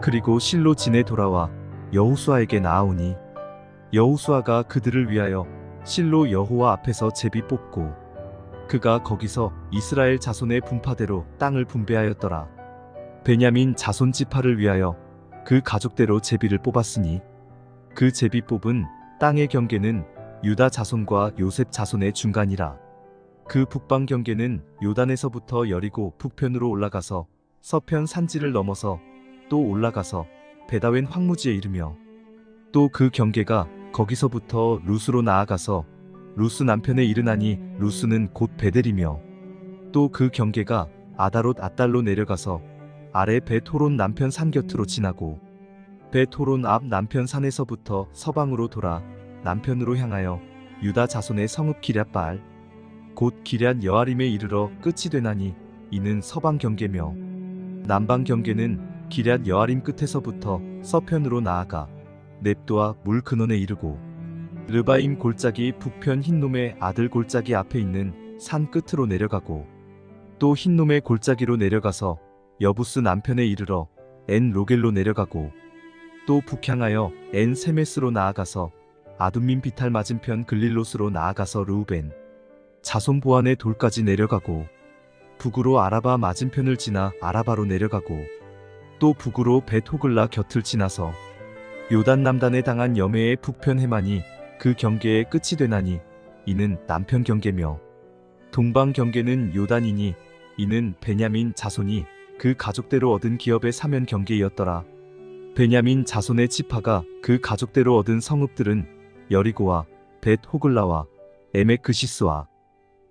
그리고 실로 진에 돌아와 여호수아에게 나아오니 여호수아가 그들을 위하여 실로 여호와 앞에서 제비 뽑고 그가 거기서 이스라엘 자손의 분파대로 땅을 분배하였더라. 베냐민 자손 지파를 위하여 그 가족대로 제비를 뽑았으니 그 제비 뽑은 땅의 경계는 유다 자손과 요셉 자손의 중간이라. 그 북방 경계는 요단에서부터 여리고 북편으로 올라가서 서편 산지를 넘어서 또 올라가서 베다웬 황무지에 이르며 또 그 경계가 거기서부터 루스로 나아가서 루스 남편에 이르나니 루스는 곧 베델이며 또 그 경계가 아다롯 앗달로 내려가서 아래 벳호론 남편 산 곁으로 지나고 벳호론 앞 남편 산에서부터 서방으로 돌아 남편으로 향하여 유다 자손의 성읍 기럇바알 곧 기럇 여아림에 이르러 끝이 되나니 이는 서방 경계며 남방 경계는 기럇 여아림 끝에서부터 서편으로 나아가 넵도아 물 근원에 이르고 르바임 골짜기 북편 흰놈의 아들 골짜기 앞에 있는 산 끝으로 내려가고 또 흰놈의 골짜기로 내려가서 여부스 남편에 이르러 엔 로겔로 내려가고 또 북향하여 엔 세메스로 나아가서 아둠민 비탈 맞은편 글릴롯으로 나아가서 르우벤 자손 보안의 돌까지 내려가고 북으로 아라바 맞은편을 지나 아라바로 내려가고 또 북으로 벳호글라 곁을 지나서 요단 남단에 당한 여매의 북편 해만이 그 경계의 끝이 되나니 이는 남편 경계며 동방 경계는 요단이니 이는 베냐민 자손이 그 가족대로 얻은 기업의 사면 경계이었더라. 베냐민 자손의 지파가 그 가족대로 얻은 성읍들은 여리고와 벳호글라와 에메크시스와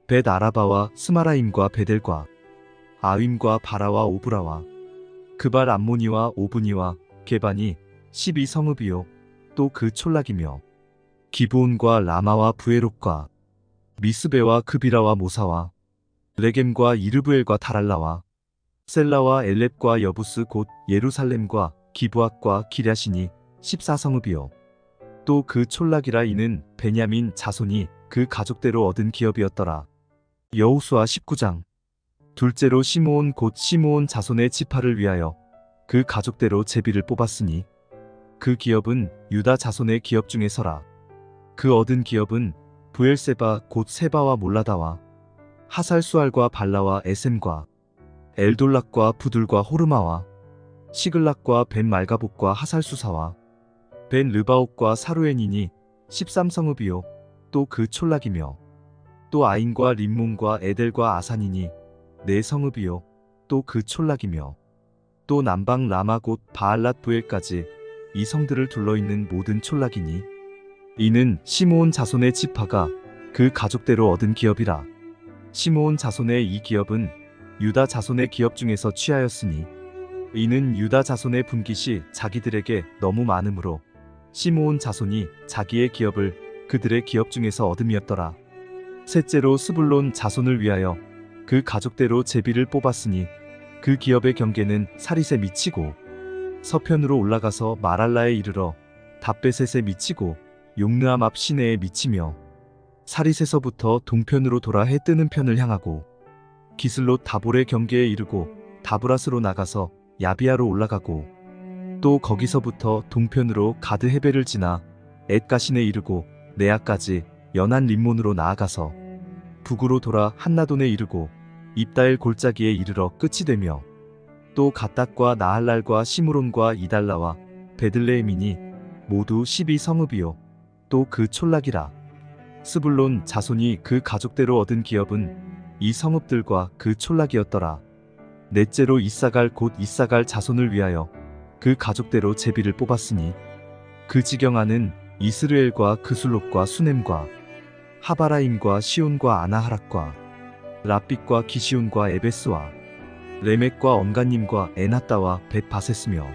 벳아라바와 스마라임과 베델과 아윈과 바라와 오브라와 그발 암모니와 오브니와 게반이 12성읍이요 또 그 촌락이며 기브온과 라마와 부에롯과 미스베와 그비라와 모사와 레겜과 이르브엘과 다랄라와 셀라와 엘렙과 여부스 곧 예루살렘과 기브앗과 기랴시니 14성읍이요 또 그 촌락이라 이는 베냐민 자손이 그 가족대로 얻은 기업이었더라. 여호수아 19장. 둘째로 시므온 곧 시므온 자손의 지파를 위하여 그 가족대로 제비를 뽑았으니 그 기업은 유다 자손의 기업 중에서라. 그 얻은 기업은 부엘세바 곧 세바와 몰라다와 하살수알과 발라와 에셈과 엘돌락과 부둘과 호르마와 시글락과 벤 말가복과 하살수사와 벤 르바옥과 사루엔이니 13성읍이요 또 그 촌락이며 또 아인과 림몬과 에델과 아산이니 4성읍이요 또 그 촌락이며 또 남방 라마 곧 바알랏 부엘까지 이 성들을 둘러있는 모든 촌락이니 이는 시므온 자손의 지파가 그 가족대로 얻은 기업이라. 시므온 자손의 이 기업은 유다 자손의 기업 중에서 취하였으니 이는 유다 자손의 분깃이 자기들에게 너무 많으므로 시므온 자손이 자기의 기업을 그들의 기업 중에서 얻음이었더라. 셋째로 스불론 자손을 위하여 그 가족대로 제비를 뽑았으니 그 기업의 경계는 사릿에 미치고 서편으로 올라가서 마랄라에 이르러 답베셋에 미치고 용르암 앞 시내에 미치며 사릿에서부터 동편으로 돌아 해 뜨는 편을 향하고 기슬롯 다볼의 경계에 이르고 다브라스로 나가서 야비아로 올라가고 또 거기서부터 동편으로 가드 헤벨을 지나 엣가신에 이르고 네아까지 연한 림몬으로 나아가서 북으로 돌아 한나돈에 이르고 입다엘 골짜기에 이르러 끝이 되며 또 갓닥과 나할랄과 시므론과 이달라와 베들레헴이니 모두 12성읍이요 또 그 촌락이라. 스불론 자손이 그 가족대로 얻은 기업은 이 성읍들과 그 촌락이었더라. 넷째로 이사갈 곧 이사갈 자손을 위하여 그 가족대로 제비를 뽑았으니 그 지경하는 이스르엘과 그술롯과 수넴과 하바라임과 시온과 아나하락과 랍빗과 기시온과 에베스와 레멕과 언가님과 에나따와 벳바세스며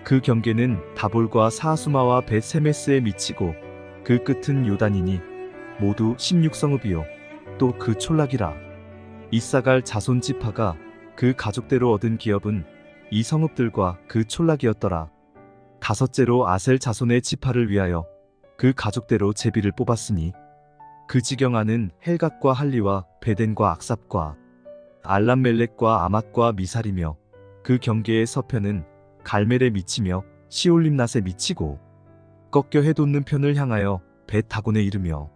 그 경계는 다볼과 사하수마와 벳세메스에 미치고 그 끝은 요단이니 모두 16성읍이요 또 그 촌락이라. 이사갈 자손 지파가 그 가족대로 얻은 기업은 이 성읍들과 그 촌락이었더라. 다섯째로 아셀 자손의 지파를 위하여 그 가족대로 제비를 뽑았으니 그 지경하는 헬갓과 할리와 베덴과 악삽과 알람멜렉과 아맛과 미살이며 그 경계의 서편은 갈멜에 미치며 시올림낫에 미치고 꺾여 해돋는 편을 향하여 벳다곤에 이르며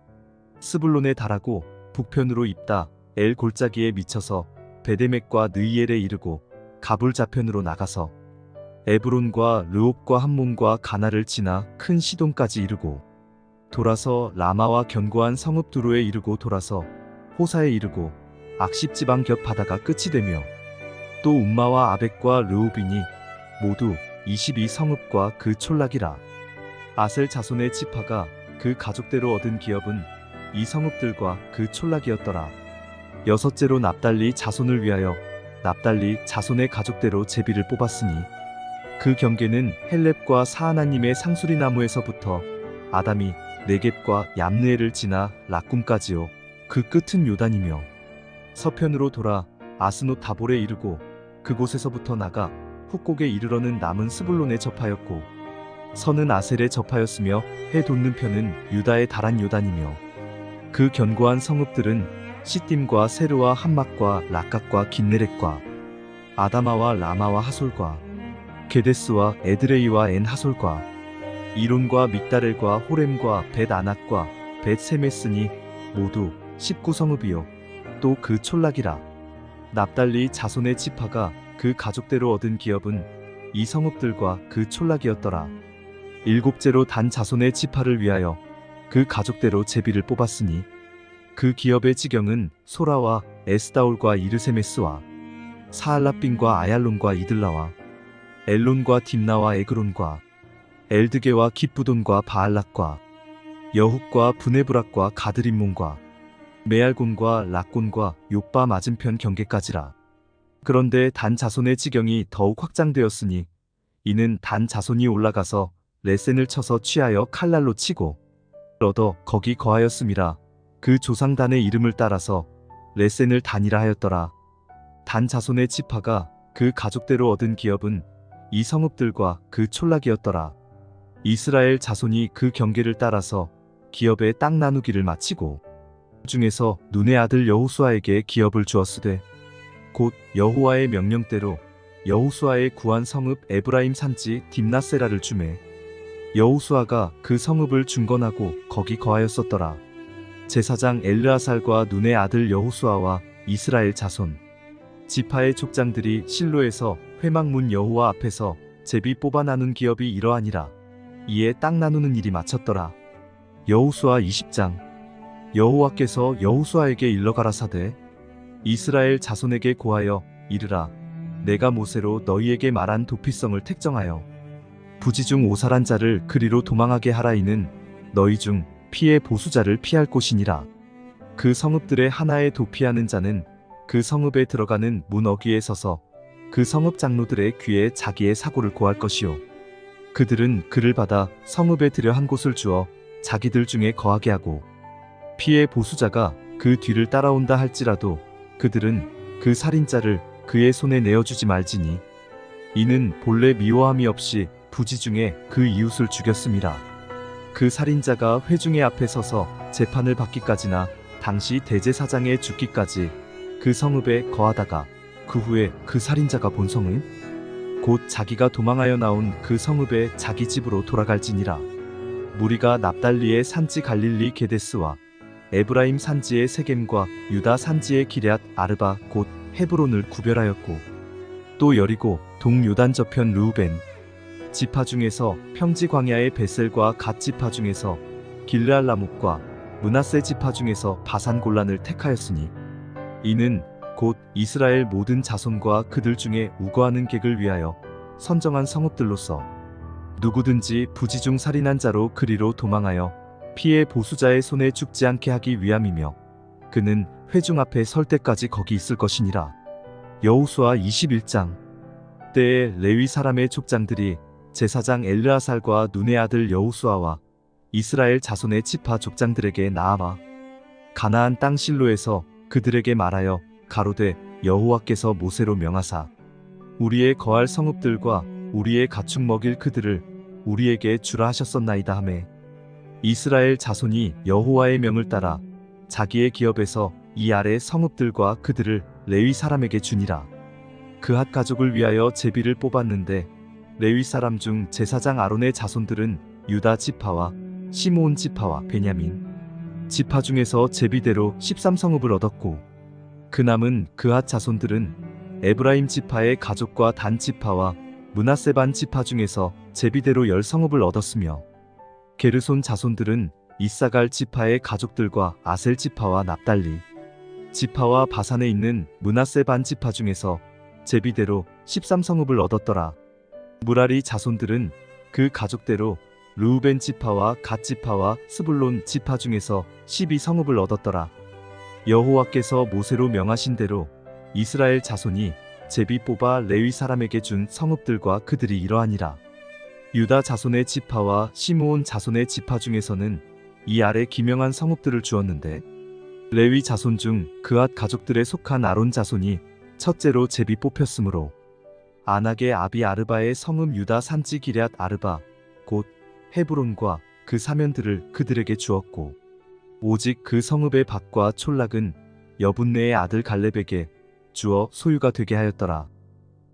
스불론에 달하고 북편으로 입다 엘 골짜기에 미쳐서 베데멕과 느이엘에 이르고 가불 자편으로 나가서 에브론과 르옵과 함몬과 가나를 지나 큰 시돈까지 이르고 돌아서 라마와 견고한 성읍 두로에 이르고 돌아서 호사에 이르고 악십 지방 곁 바다가 끝이 되며 또 움마와 아벡과 르우빈이 모두 22성읍과 그 촌락이라. 아셀 자손의 지파가 그 가족대로 얻은 기업은 이 성읍들과 그 촌락이었더라. 여섯째로 납달리 자손을 위하여 납달리 자손의 가족대로 제비를 뽑았으니 그 경계는 헬렙과 사하나님의 상수리 나무에서부터 아담이 네겝과 얌느에를 지나 락꿈까지요. 그 끝은 요단이며 서편으로 돌아 아스노 다볼에 이르고 그곳에서부터 나가 훅곡에 이르러는 남은 스불론에 접하였고 서는 아셀에 접하였으며 해 돋는 편은 유다의 다란 요단이며 그 견고한 성읍들은 시딤과 세르와 함막과 락각과 긴네렛과 아다마와 라마와 하솔과 게데스와 에드레이와 엔 하솔과 이론과 믹다렐과 호렘과 벳 아낙과 벳 세메스니 모두 19성읍이요 또 그 촌락이라. 납달리 자손의 지파가 그 가족대로 얻은 기업은 이 성읍들과 그 촌락이었더라. 일곱째로 단 자손의 지파를 위하여 그 가족대로 제비를 뽑았으니 그 기업의 지경은 소라와 에스다올과 이르세메스와 사알라빈과 아얄론과 이들라와 엘론과 딥나와 에그론과 엘드게와 깃부돈과 바알락과 여훅과 브네브락과 가드림몬과 메알곤과 락곤과 욥바 맞은편 경계까지라. 그런데 단 자손의 지경이 더욱 확장되었으니 이는 단 자손이 올라가서 레센을 쳐서 취하여 칼날로 치고 얻어 거기 거하였음이라. 그 조상단의 이름을 따라서 레센을 단이라 하였더라. 단 자손의 지파가 그 가족대로 얻은 기업은 이 성읍들과 그 촌락이었더라. 이스라엘 자손이 그 경계를 따라서 기업의 땅 나누기를 마치고 중에서 눈의 아들 여호수아에게 기업을 주었으되 곧 여호와의 명령대로 여호수아의 구한 성읍 에브라임 산지 딥나세라를 주매 여호수아가 그 성읍을 중건하고 거기 거하였었더라. 제사장 엘르아살과 눈의 아들 여호수아와 이스라엘 자손 지파의 족장들이 실로에서 회막문 여호와 앞에서 제비 뽑아 나눈 기업이 이러하니라. 이에 땅 나누는 일이 마쳤더라. 여호수아 20장. 여호와께서 여호수아에게 일러 가라사대 이스라엘 자손에게 고하여 이르라. 내가 모세로 너희에게 말한 도피성을 택정하여 부지 중 오살한 자를 그리로 도망하게 하라. 이는 너희 중 피의 보수자를 피할 곳이니라. 그 성읍들의 하나에 도피하는 자는 그 성읍에 들어가는 문 어귀에 서서 그 성읍 장로들의 귀에 자기의 사고를 고할 것이요 그들은 그를 받아 성읍에 들여 한 곳을 주어 자기들 중에 거하게 하고 피의 보수자가 그 뒤를 따라온다 할지라도 그들은 그 살인자를 그의 손에 내어주지 말지니 이는 본래 미워함이 없이 부지 중에 그 이웃을 죽였음이라. 그 살인자가 회중의 앞에 서서 재판을 받기까지나 당시 대제사장의 죽기까지 그 성읍에 거하다가 그 후에 그 살인자가 본 성은 곧 자기가 도망하여 나온 그 성읍에 자기 집으로 돌아갈지니라. 무리가 납달리의 산지 갈릴리 게데스와 에브라임 산지의 세겜과 유다 산지의 기럇 아르바 곧 헤브론을 구별하였고 또 여리고 동요단 저편 르우벤 지파 중에서 평지 광야의 베셀과 갓 지파 중에서 길르알 라목과 므낫세 지파 중에서 바산 골란을 택하였으니 이는 곧 이스라엘 모든 자손과 그들 중에 우거하는 객을 위하여 선정한 성읍들로서 누구든지 부지 중 살인한 자로 그리로 도망하여 피의 보수자의 손에 죽지 않게 하기 위함이며 그는 회중 앞에 설 때까지 거기 있을 것이니라. 여호수아 21장. 때에 레위 사람의 족장들이 제사장 엘르아살과 눈의 아들 여호수아와 이스라엘 자손의 지파 족장들에게 나아와 가나안 땅 실로에서 그들에게 말하여 가로되 여호와께서 모세로 명하사 우리의 거할 성읍들과 우리의 가축 먹일 그들을 우리에게 주라 하셨었나이다 하매 이스라엘 자손이 여호와의 명을 따라 자기의 기업에서 이 아래 성읍들과 그들을 레위 사람에게 주니라. 그핫 가족을 위하여 제비를 뽑았는데 레위 사람 중 제사장 아론의 자손들은 유다 지파와 시므온 지파와 베냐민 지파 중에서 제비대로 13성읍을 얻었고 그 남은 그핫 자손들은 에브라임 지파의 가족과 단 지파와 므낫세 반 지파 중에서 제비대로 10성읍을 얻었으며 게르손 자손들은 이사갈 지파의 가족들과 아셀 지파와 납달리 지파와 바산에 있는 므낫세 반 지파 중에서 제비대로 13성읍을 얻었더라. 무라리 자손들은 그 가족대로 르우벤 지파와 갓 지파와 스불론 지파 중에서 12성읍을 얻었더라. 여호와께서 모세로 명하신 대로 이스라엘 자손이 제비 뽑아 레위 사람에게 준 성읍들과 그들이 이러하니라. 유다 자손의 지파와 시므온 자손의 지파 중에서는 이 아래 기명한 성읍들을 주었는데, 레위 자손 중 그앗 가족들에 속한 아론 자손이 첫째로 제비 뽑혔으므로 아낙의 아비 아르바의 성읍 유다 산지 기럇 아르바 곧 헤브론과 그 사면들을 그들에게 주었고, 오직 그 성읍의 밭과 촌락은 여분네의 아들 갈렙에게 주어 소유가 되게 하였더라.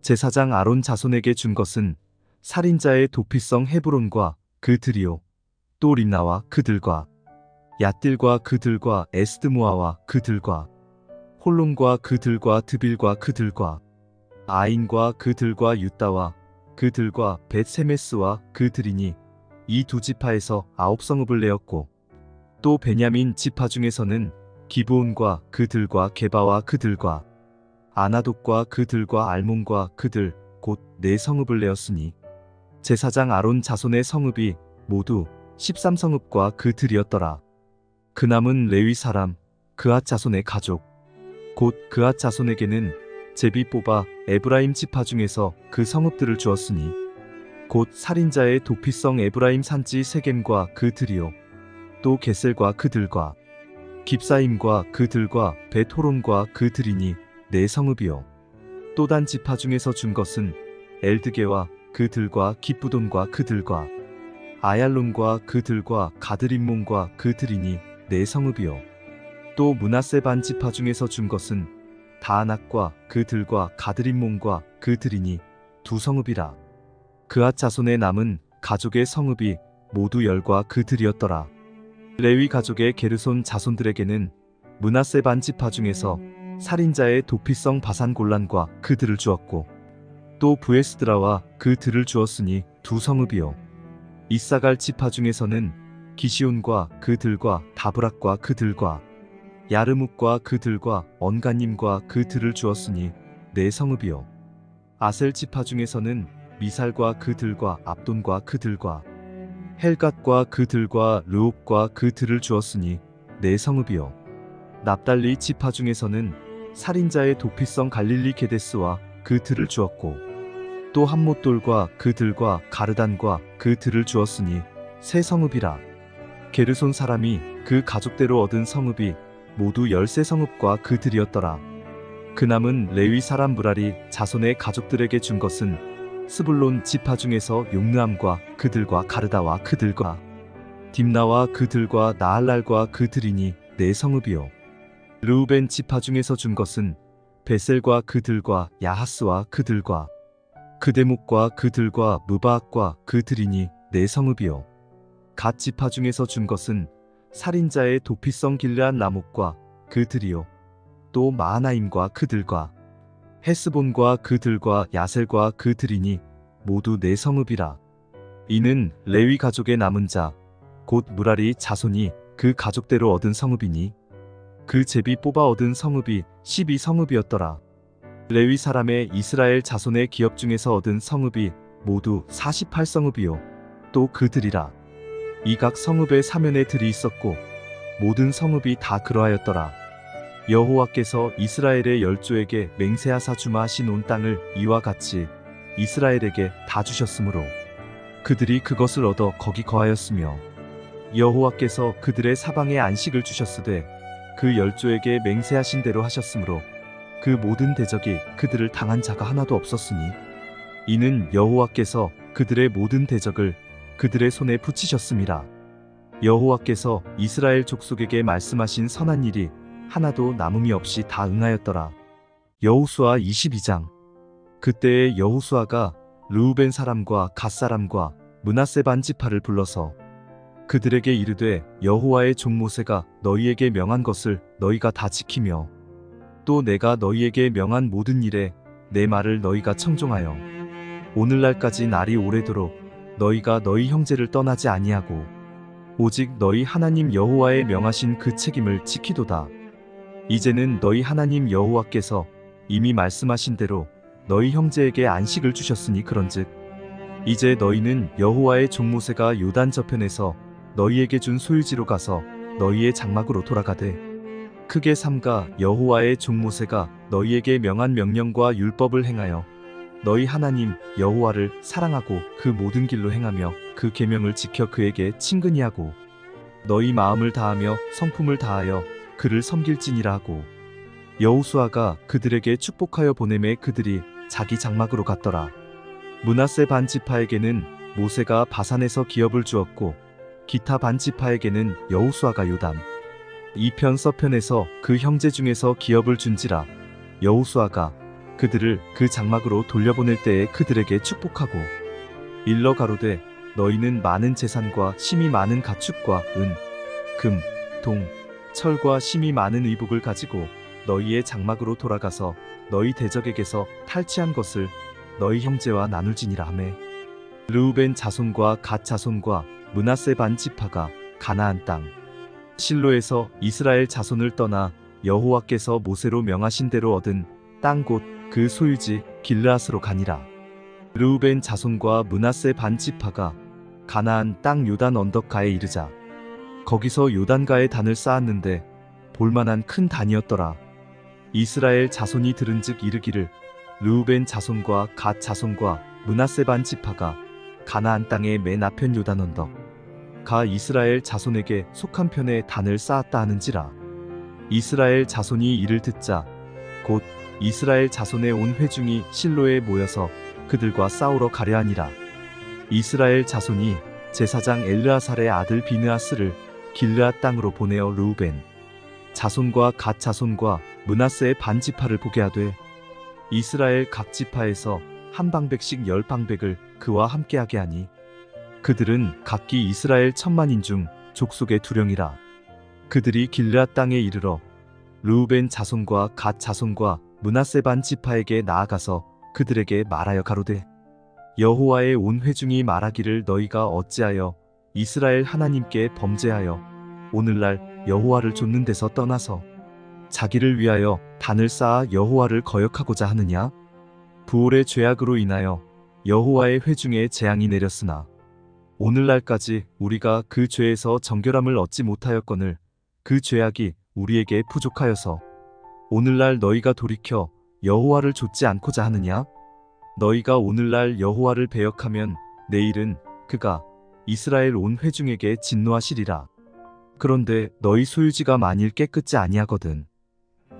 제사장 아론 자손에게 준 것은 살인자의 도피성 헤브론과 그 들이요, 또 림나와 그들과 얏딜과 그들과 에스드모아와 그들과 홀론과 그들과 드빌과 그들과 아인과 그들과 유다와 그들과 벳세메스와 그들이니 이 두 지파에서 9성읍을 내었고, 또 베냐민 지파 중에서는 기브온과 그들과 게바와 그들과 아나돗과 그들과 알몬과 그들 곧 4성읍을 내었으니 제사장 아론 자손의 성읍이 모두 13성읍과 그들이었더라. 그 남은 레위 사람 그앗 자손의 가족 곧 그앗 자손에게는 제비 뽑아 에브라임 지파 중에서 그 성읍들을 주었으니 곧 살인자의 도피성 에브라임 산지 세겜과 그들이요, 또 게셀과 그들과 깁사임과 그들과 벳호론과 그들이니 4성읍이요, 또 단 지파 중에서 준 것은 엘드게와 그들과 기쁘돈과 그들과 아얄론과 그들과 가드림몬과 그들이니 4성읍이요, 또 므낫세 반 지파 중에서 준 것은 다아낙과 그들과 가드림몬과 그들이니 2성읍이라. 그앗 자손의 남은 가족의 성읍이 모두 10과 그들이었더라. 레위 가족의 게르손 자손들에게는 므낫세 반 지파 중에서 살인자의 도피성 바산 골란과 그들을 주었고, 또 부에스드라와 그들을 주었으니 2성읍이요, 이사갈 지파 중에서는 기시온과 그들과 다브락과 그들과 야르묵과 그들과 언가님과 그들을 주었으니 4성읍이요, 아셀 지파 중에서는 미살과 그들과 압돈과 그들과 헬갓과 그들과 르옥과 그들을 주었으니 4성읍이요, 납달리 지파 중에서는 살인자의 도피성 갈릴리 게데스와 그들을 주었고, 또 함못돌과 그들과 가르단과 그들을 주었으니 3성읍이라. 게르손 사람이 그 가족대로 얻은 성읍이 모두 13성읍과 그들이었더라. 그 남은 레위 사람 무라리 자손의 가족들에게 준 것은 스불론 지파 중에서 용르암과 그들과 가르다와 그들과 딥나와 그들과 나할랄과 그들이니 4성읍이요, 르우벤 지파 중에서 준 것은 베셀과 그들과 야하스와 그들과 그데목과 그들과 무바악과 그들이니 4성읍이요, 갓 지파 중에서 준 것은 살인자의 도피성 길르앗 라목과 그들이요, 또 마하나임과 그들과 헤스본과 그들과 야셀과 그들이니 모두 4성읍이라. 이는 레위 가족의 남은 자 곧 무라리 자손이 그 가족대로 얻은 성읍이니 그 제비 뽑아 얻은 성읍이 12성읍이었더라. 레위 사람의 이스라엘 자손의 기업 중에서 얻은 성읍이 모두 48성읍이요, 또 그들이라. 이 각 성읍의 사면에 들이 있었고 모든 성읍이 다 그러하였더라. 여호와께서 이스라엘의 열조에게 맹세하사 주마하신 온 땅을 이와 같이 이스라엘에게 다 주셨으므로 그들이 그것을 얻어 거기 거하였으며, 여호와께서 그들의 사방에 안식을 주셨으되 그 열조에게 맹세하신 대로 하셨으므로 그 모든 대적이 그들을 당한 자가 하나도 없었으니, 이는 여호와께서 그들의 모든 대적을 그들의 손에 붙이셨음이라. 여호와께서 이스라엘 족속에게 말씀하신 선한 일이 하나도 남음이 없이 다 응하였더라. 여호수아 22장. 그때에 여호수아가 르우벤 사람과 갓 사람과 므낫세 반 지파를 불러서 그들에게 이르되, 여호와의 종 모세가 너희에게 명한 것을 너희가 다 지키며 또 내가 너희에게 명한 모든 일에 내 말을 너희가 청종하여 오늘날까지 날이 오래도록 너희가 너희 형제를 떠나지 아니하고 오직 너희 하나님 여호와의 명하신 그 책임을 지키도다. 이제는 너희 하나님 여호와께서 이미 말씀하신 대로 너희 형제에게 안식을 주셨으니 그런즉 이제 너희는 여호와의 종 모세가 요단 저편에서 너희에게 준 소유지로 가서 너희의 장막으로 돌아가되 크게 삼가 여호와의 종 모세가 너희에게 명한 명령과 율법을 행하여 너희 하나님 여호와를 사랑하고 그 모든 길로 행하며 그 계명을 지켜 그에게 친근히 하고 너희 마음을 다하며 성품을 다하여 그를 섬길지니라 하고 여호수아가 그들에게 축복하여 보내매 그들이 자기 장막으로 갔더라. 므낫세 반 지파에게는 모세가 바산에서 기업을 주었고 기타 반 지파에게는 여호수아가 요단 이편 서편에서 그 형제 중에서 기업을 준지라. 여호수아가 그들을 그 장막으로 돌려보낼 때에 그들에게 축복하고 일러 가로되 너희는 많은 재산과 심이 많은 가축과 은, 금, 동, 철과 심이 많은 의복을 가지고 너희의 장막으로 돌아가서 너희 대적에게서 탈취한 것을 너희 형제와 나눌지니라 하매 르우벤 자손과 갓 자손과 므낫세 반 지파가 가나안 땅 실로에서 이스라엘 자손을 떠나 여호와께서 모세로 명하신 대로 얻은 땅 곧 그 소유지 길르앗으로 가니라. 르우벤 자손과 므낫세 반 지파가 가나안 땅 요단 언덕가에 이르자 거기서 요단가에 단을 쌓았는데 볼만한 큰 단이었더라. 이스라엘 자손이 들은즉 이르기를 르우벤 자손과 갓 자손과 므낫세 반 지파가 가나안 땅의 맨 앞편 요단 언덕 가 이스라엘 자손에게 속한 편에 단을 쌓았다 하는지라. 이스라엘 자손이 이를 듣자 곧 이스라엘 자손의 온 회중이 실로에 모여서 그들과 싸우러 가려 하니라. 이스라엘 자손이 제사장 엘르아살의 아들 비느하스를 길르앗 땅으로 보내어 르우벤 자손과 갓 자손과 므낫세의 반 지파를 보게 하되 이스라엘 각 지파에서 한 방백씩 10방백을 그와 함께하게 하니 그들은 각기 이스라엘 1000만인 중 족속의 두령이라. 그들이 길르앗 땅에 이르러 르우벤 자손과 갓 자손과 므낫세 반 지파에게 나아가서 그들에게 말하여 가로되 여호와의 온 회중이 말하기를 너희가 어찌하여 이스라엘 하나님께 범죄하여 오늘날 여호와를 좇는 데서 떠나서 자기를 위하여 단을 쌓아 여호와를 거역하고자 하느냐? 부올의 죄악으로 인하여 여호와의 회중에 재앙이 내렸으나 오늘날까지 우리가 그 죄에서 정결함을 얻지 못하였거늘 그 죄악이 우리에게 부족하여서 오늘날 너희가 돌이켜 여호와를 좇지 않고자 하느냐? 너희가 오늘날 여호와를 배역하면 내일은 그가 이스라엘 온 회중에게 진노하시리라. 그런데 너희 소유지가 만일 깨끗지 아니하거든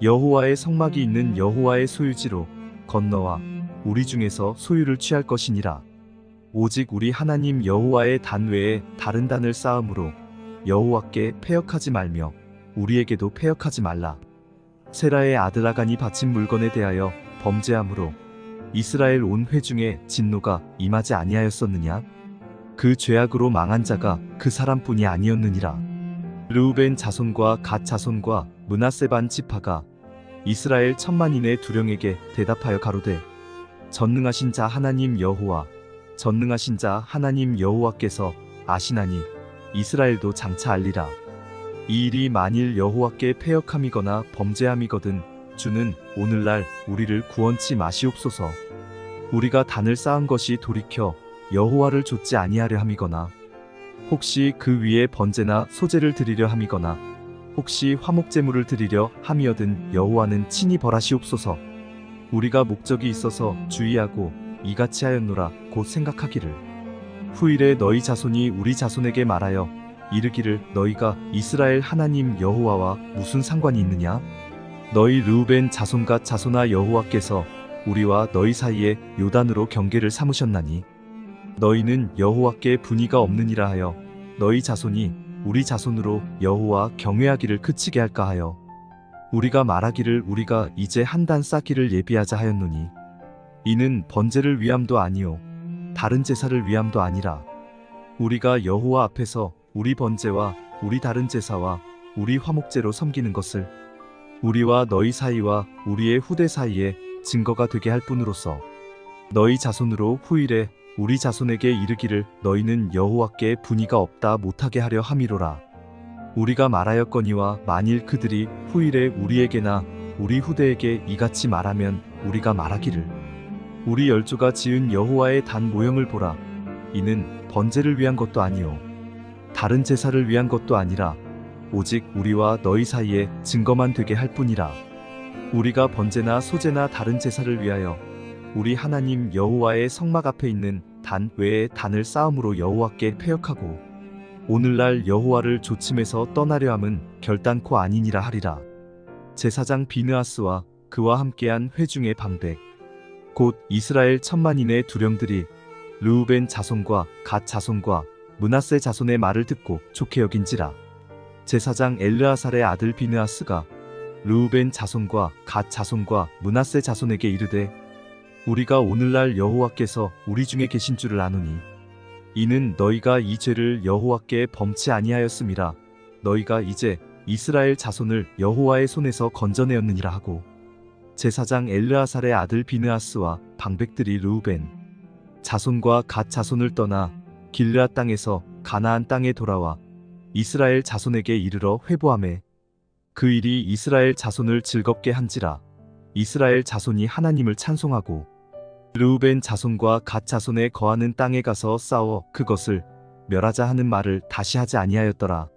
여호와의 성막이 있는 여호와의 소유지로 건너와 우리 중에서 소유를 취할 것이니라. 오직 우리 하나님 여호와의 단 외에 다른 단을 쌓음으로 여호와께 패역하지 말며 우리에게도 패역하지 말라. 세라의 아들 아간이 바친 물건에 대하여 범죄함으로 이스라엘 온 회중에 진노가 임하지 아니하였었느냐? 그 죄악으로 망한 자가 그 사람뿐이 아니었느니라. 르우벤 자손과 갓 자손과 므낫세 반 지파가 이스라엘 1000만인의 두령에게 대답하여 가로되 전능하신 자 하나님 여호와 전능하신 자 하나님 여호와께서 아시나니 이스라엘도 장차 알리라. 이 일이 만일 여호와께 패역함이거나 범죄함이거든 주는 오늘날 우리를 구원치 마시옵소서. 우리가 단을 쌓은 것이 돌이켜 여호와를 좇지 아니하려 함이거나 혹시 그 위에 번제나 소제를 드리려 함이거나 혹시 화목제물을 드리려 함이어든 여호와는 친히 벌하시옵소서. 우리가 목적이 있어서 주의하고 이같이 하였노라 곧 생각하기를 후일에 너희 자손이 우리 자손에게 말하여 이르기를 너희가 이스라엘 하나님 여호와와 무슨 상관이 있느냐? 너희 르우벤 자손과 자손아 여호와께서 우리와 너희 사이에 요단으로 경계를 삼으셨나니 너희는 여호와께 분의가 없느니라 하여 너희 자손이 우리 자손으로 여호와 경외하기를 그치게 할까 하여 우리가 말하기를 우리가 이제 한 단 쌓기를 예비하자 하였노니 이는 번제를 위함도 아니요 다른 제사를 위함도 아니라 우리가 여호와 앞에서 우리 번제와 우리 다른 제사와 우리 화목제로 섬기는 것을 우리와 너희 사이와 우리의 후대 사이에 증거가 되게 할 뿐으로서 너희 자손으로 후일에 우리 자손에게 이르기를 너희는 여호와께 분의가 없다 못하게 하려 함이로라. 우리가 말하였거니와 만일 그들이 후일에 우리에게나 우리 후대에게 이같이 말하면 우리가 말하기를 우리 열조가 지은 여호와의 단 모형을 보라. 이는 번제를 위한 것도 아니요 다른 제사를 위한 것도 아니라 오직 우리와 너희 사이에 증거만 되게 할 뿐이라. 우리가 번제나 소제나 다른 제사를 위하여 우리 하나님 여호와의 성막 앞에 있는 단 외에 단을 쌓음으로 여호와께 패역하고 오늘날 여호와를 조침해서 떠나려 함은 결단코 아니니라 하리라. 제사장 비느하스와 그와 함께한 회중의 방백 곧 이스라엘 10,000만인의 두령들이 르우벤 자손과 갓 자손과 므낫세 자손의 말을 듣고 좋게 여긴지라. 제사장 엘르아살의 아들 비느하스가 르우벤 자손과 갓 자손과 므낫세 자손에게 이르되 우리가 오늘날 여호와께서 우리 중에 계신 줄을 아노니 이는 너희가 이 죄를 여호와께 범치 아니하였음이라. 너희가 이제 이스라엘 자손을 여호와의 손에서 건져내었느니라 하고 제사장 엘르아살의 아들 비느하스와 방백들이 르우벤 자손과 갓 자손을 떠나 길르앗 땅에서 가나안 땅에 돌아와 이스라엘 자손에게 이르러 회보하매 그 일이 이스라엘 자손을 즐겁게 한지라. 이스라엘 자손이 하나님을 찬송하고 르우벤 자손과 갓 자손에 거하는 땅에 가서 싸워 그것을 멸하자 하는 말을 다시 하지 아니하였더라.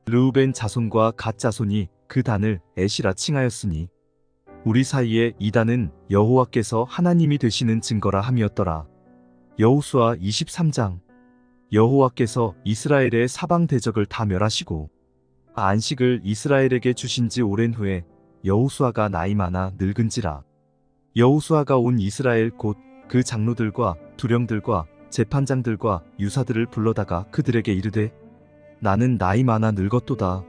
르우벤 자손과 갓 자손이 그 단을 에시라 칭하였으니 우리 사이에 이 단은 여호와께서 하나님이 되시는 증거라 함이었더라. 여호수아 23장. 여호와께서 이스라엘의 사방 대적을 다 멸하시고 안식을 이스라엘에게 주신 지 오랜 후에 여호수아가 나이 많아 늙은지라. 여호수아가 온 이스라엘 곧 그 장로들과 두령들과 재판장들과 유사들을 불러다가 그들에게 이르되 나는 나이 많아 늙었도다.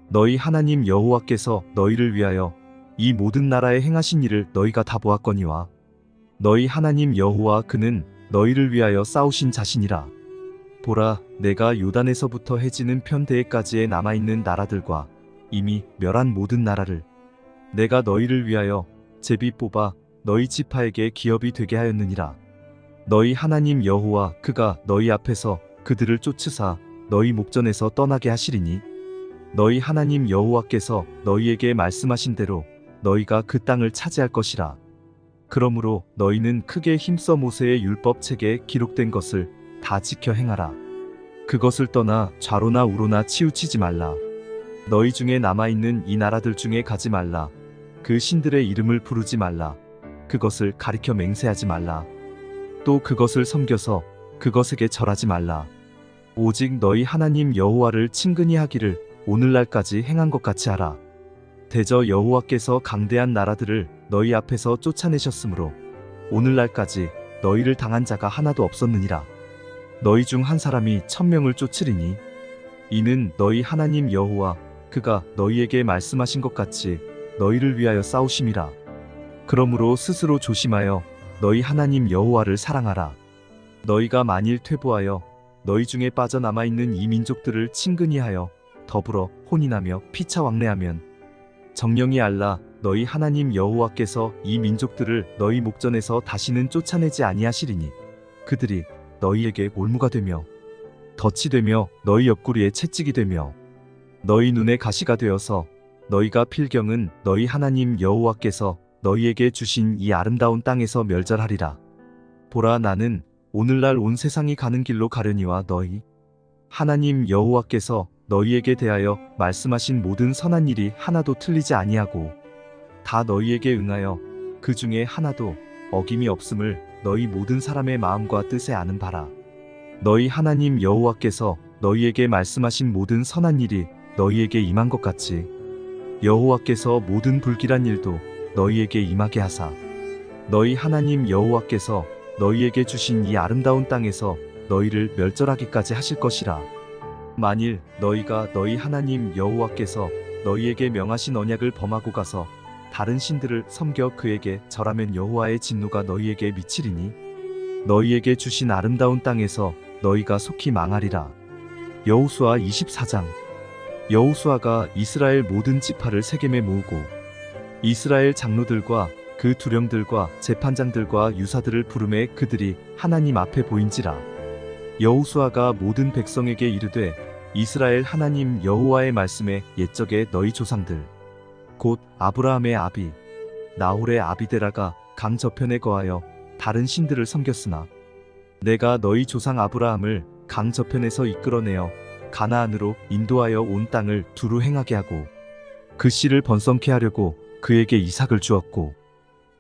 너희 하나님 여호와께서 너희를 위하여 이 모든 나라에 행하신 일을 너희가 다 보았거니와 너희 하나님 여호와 그는 너희를 위하여 싸우신 자신이라. 보라, 내가 요단에서부터 해지는 편대에까지에 남아있는 나라들과 이미 멸한 모든 나라를 내가 너희를 위하여 제비 뽑아 너희 지파에게 기업이 되게 하였느니라. 너희 하나님 여호와 그가 너희 앞에서 그들을 쫓으사 너희 목전에서 떠나게 하시리니 너희 하나님 여호와께서 너희에게 말씀하신 대로 너희가 그 땅을 차지할 것이라. 그러므로 너희는 크게 힘써 모세의 율법책에 기록된 것을 다 지켜 행하라. 그것을 떠나 좌로나 우로나 치우치지 말라. 너희 중에 남아있는 이 나라들 중에 가지 말라. 그 신들의 이름을 부르지 말라. 그것을 가리켜 맹세하지 말라. 또 그것을 섬겨서 그것에게 절하지 말라. 오직 너희 하나님 여호와를 친근히 하기를 오늘날까지 행한 것 같이 하라. 대저 여호와께서 강대한 나라들을 너희 앞에서 쫓아내셨으므로 오늘날까지 너희를 당한 자가 하나도 없었느니라. 너희 중 한 사람이 1000명을 쫓으리니 이는 너희 하나님 여호와 그가 너희에게 말씀하신 것 같이 너희를 위하여 싸우심이라. 그러므로 스스로 조심하여 너희 하나님 여호와를 사랑하라. 너희가 만일 퇴보하여 너희 중에 빠져남아있는 이 민족들을 친근히 하여 더불어 혼인하며 피차 왕래하면 정령이 알라 너희 하나님 여호와께서 이 민족들을 너희 목전에서 다시는 쫓아내지 아니하시리니 그들이 너희에게 올무가 되며 덫이 되며 너희 옆구리에 채찍이 되며 너희 눈에 가시가 되어서 너희가 필경은 너희 하나님 여호와께서 너희에게 주신 이 아름다운 땅에서 멸절하리라. 보라, 나는 오늘날 온 세상이 가는 길로 가려니와 너희 하나님 여호와께서 너희에게 대하여 말씀하신 모든 선한 일이 하나도 틀리지 아니하고 다 너희에게 응하여 그 중에 하나도 어김이 없음을 너희 모든 사람의 마음과 뜻에 아는 바라. 너희 하나님 여호와께서 너희에게 말씀하신 모든 선한 일이 너희에게 임한 것 같이 여호와께서 모든 불길한 일도 너희에게 임하게 하사 너희 하나님 여호와께서 너희에게 주신 이 아름다운 땅에서 너희를 멸절하기까지 하실 것이라. 만일 너희가 너희 하나님 여호와께서 너희에게 명하신 언약을 범하고 가서 다른 신들을 섬겨 그에게 절하면 여호와의 진노가 너희에게 미치리니 너희에게 주신 아름다운 땅에서 너희가 속히 망하리라. 여호수아 24장. 여호수아가 이스라엘 모든 지파를 세겜에 모으고 이스라엘 장로들과 그 두령들과 재판장들과 유사들을 부르매 그들이 하나님 앞에 보인지라. 여호수아가 모든 백성에게 이르되 이스라엘 하나님 여호와의 말씀에 옛적에 너희 조상들 곧 아브라함의 아비 나홀의 아비데라가 강 저편에 거하여 다른 신들을 섬겼으나 내가 너희 조상 아브라함을 강 저편에서 이끌어내어 가나안으로 인도하여 온 땅을 두루 행하게 하고 그 씨를 번성케 하려고 그에게 이삭을 주었고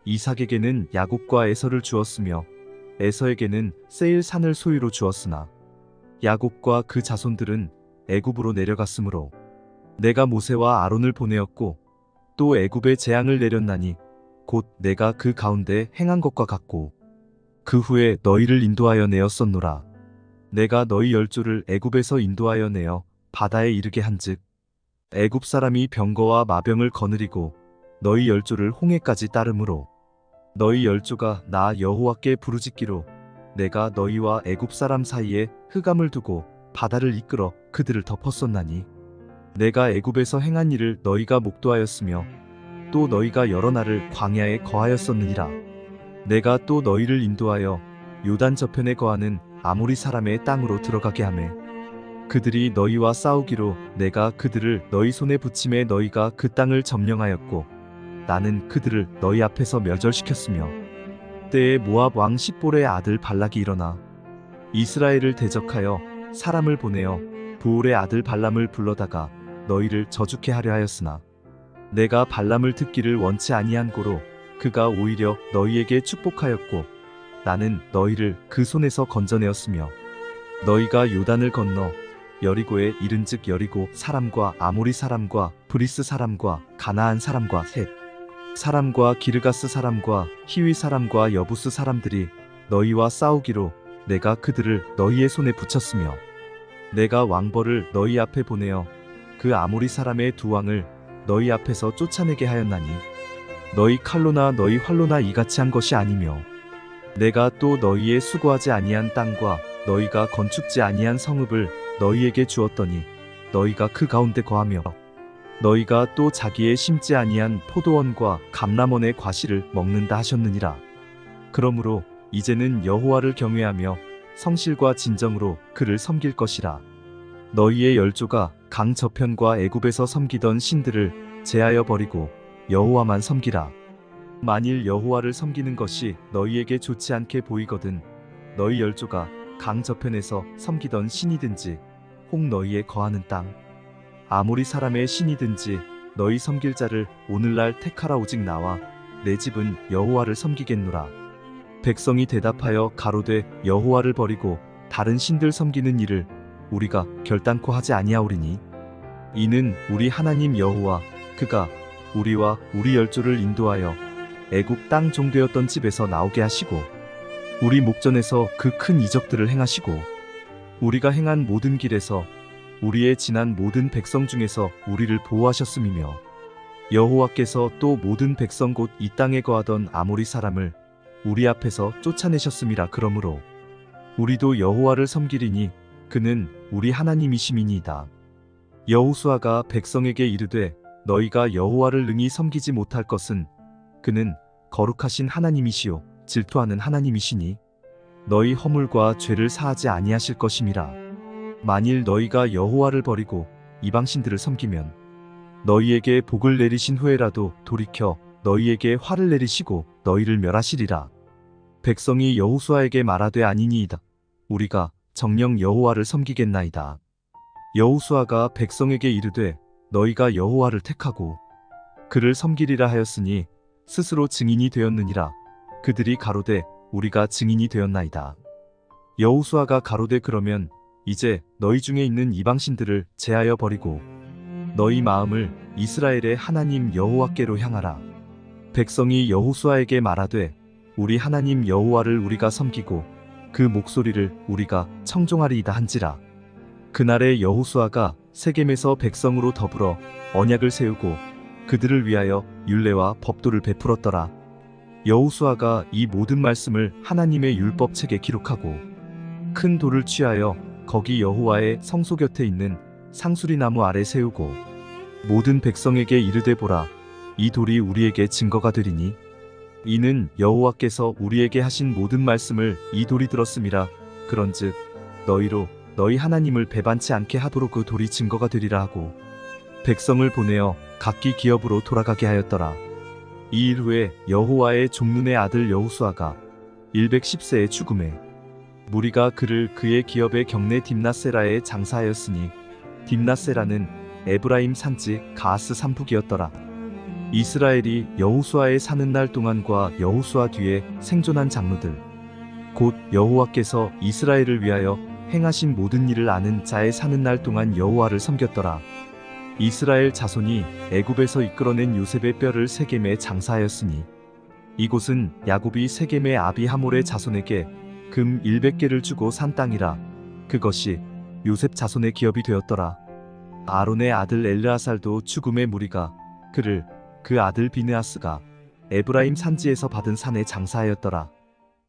이삭에게는 야곱과 에서를 주었으며 에서에게는 세일 산을 소유로 주었으나 야곱과 그 자손들은 애굽으로 내려갔으므로 내가 모세와 아론을 보내었고 또 애굽에 재앙을 내렸나니 곧 내가 그 가운데 행한 것과 같고 그 후에 너희를 인도하여 내었었노라. 내가 너희 열조를 애굽에서 인도하여 내어 바다에 이르게 한즉 애굽 사람이 병거와 마병을 거느리고 너희 열조를 홍해까지 따르므로 너희 열조가 나 여호와께 부르짖기로 내가 너희와 애굽 사람 사이에 흑암을 두고 바다를 이끌어 그들을 덮었었나니 내가 애굽에서 행한 일을 너희가 목도하였으며 또 너희가 여러 날을 광야에 거하였었느니라. 내가 또 너희를 인도하여 요단 저편에 거하는 아모리 사람의 땅으로 들어가게 하매 그들이 너희와 싸우기로 내가 그들을 너희 손에 붙임에 너희가 그 땅을 점령하였고 나는 그들을 너희 앞에서 멸절시켰으며 때에 모압 왕 십볼의 아들 발락이 일어나 이스라엘을 대적하여 사람을 보내어 부올의 아들 발람을 불러다가 너희를 저주케 하려 하였으나 내가 발람을 듣기를 원치 아니한 고로 그가 오히려 너희에게 축복하였고 나는 너희를 그 손에서 건져내었으며 너희가 요단을 건너 여리고에 이른즉 여리고 사람과 아모리 사람과 브리스 사람과 가나안 사람과 헷 사람과 기르가스 사람과 히위 사람과 여부스 사람들이 너희와 싸우기로 내가 그들을 너희의 손에 붙였으며 내가 왕벌을 너희 앞에 보내어 그 아모리 사람의 두 왕을 너희 앞에서 쫓아내게 하였나니 너희 칼로나 너희 활로나 이같이 한 것이 아니며 내가 또 너희의 수고하지 아니한 땅과 너희가 건축지 아니한 성읍을 너희에게 주었더니 너희가 그 가운데 거하며 너희가 또 자기의 심지 아니한 포도원과 감람원의 과실을 먹는다 하셨느니라. 그러므로 이제는 여호와를 경외하며 성실과 진정으로 그를 섬길 것이라. 너희의 열조가 강 저편과 애굽에서 섬기던 신들을 제하여 버리고 여호와만 섬기라. 만일 여호와를 섬기는 것이 너희에게 좋지 않게 보이거든 너희 열조가 강 저편에서 섬기던 신이든지 혹 너희에 거하는 땅 아모리 사람의 신이든지 너희 섬길 자를 오늘날 택하라. 오직 나와 내 집은 여호와를 섬기겠노라. 백성이 대답하여 가로되 여호와를 버리고 다른 신들 섬기는 일을 우리가 결단코 하지 아니하오리니 이는 우리 하나님 여호와 그가 우리와 우리 열조를 인도하여 애굽 땅 종되었던 집에서 나오게 하시고 우리 목전에서 그 큰 이적들을 행하시고 우리가 행한 모든 길에서 우리의 지난 모든 백성 중에서 우리를 보호하셨음이며 여호와께서 또 모든 백성 곧 이 땅에 거하던 아모리 사람을 우리 앞에서 쫓아내셨음이라. 그러므로 우리도 여호와를 섬기리니 그는 우리 하나님이심이니이다. 여호수아가 백성에게 이르되 너희가 여호와를 능히 섬기지 못할 것은 그는 거룩하신 하나님이시요 질투하는 하나님이시니 너희 허물과 죄를 사하지 아니하실 것임이라. 만일 너희가 여호와를 버리고 이방신들을 섬기면 너희에게 복을 내리신 후에라도 돌이켜 너희에게 화를 내리시고 너희를 멸하시리라. 백성이 여호수아에게 말하되 아니니이다. 우리가 정녕 여호와를 섬기겠나이다. 여호수아가 백성에게 이르되 너희가 여호와를 택하고 그를 섬기리라 하였으니 스스로 증인이 되었느니라. 그들이 가로되 우리가 증인이 되었나이다. 여호수아가 가로되 그러면 이제 너희 중에 있는 이방신들을 제하여 버리고 너희 마음을 이스라엘의 하나님 여호와께로 향하라. 백성이 여호수아에게 말하되 우리 하나님 여호와를 우리가 섬기고 그 목소리를 우리가 청종하리이다 한지라. 그날에 여호수아가 세겜에서 백성으로 더불어 언약을 세우고 그들을 위하여 율례와 법도를 베풀었더라. 여호수아가 이 모든 말씀을 하나님의 율법책에 기록하고 큰 돌을 취하여 거기 여호와의 성소 곁에 있는 상수리 나무 아래 세우고 모든 백성에게 이르되 보라 이 돌이 우리에게 증거가 되리니 이는 여호와께서 우리에게 하신 모든 말씀을 이 돌이 들었음이라. 그런즉 너희로 너희 하나님을 배반치 않게 하도록 그 돌이 증거가 되리라 하고 백성을 보내어 각기 기업으로 돌아가게 하였더라. 이 일 후에 여호와의 종눈의 아들 여호수아가 110세에 죽음에 무리가 그를 그의 기업의 경내 딥나세라에 장사하였으니 딥나세라는 에브라임 산지 가스 산북이었더라. 이스라엘이 여호수아의 사는 날 동안과 여호수아 뒤에 생존한 장로들 곧 여호와께서 이스라엘을 위하여 행하신 모든 일을 아는 자의 사는 날 동안 여호와를 섬겼더라. 이스라엘 자손이 애굽에서 이끌어낸 요셉의 뼈를 세겜에 장사하였으니 이곳은 야곱이 세겜의 아비 하몰의 자손에게 금 100개를 주고 산 땅이라. 그것이 요셉 자손의 기업이 되었더라. 아론의 아들 엘르아살도 죽음의 무리가 그를 그 아들 비느하스가 에브라임 산지에서 받은 산에 장사하였더라.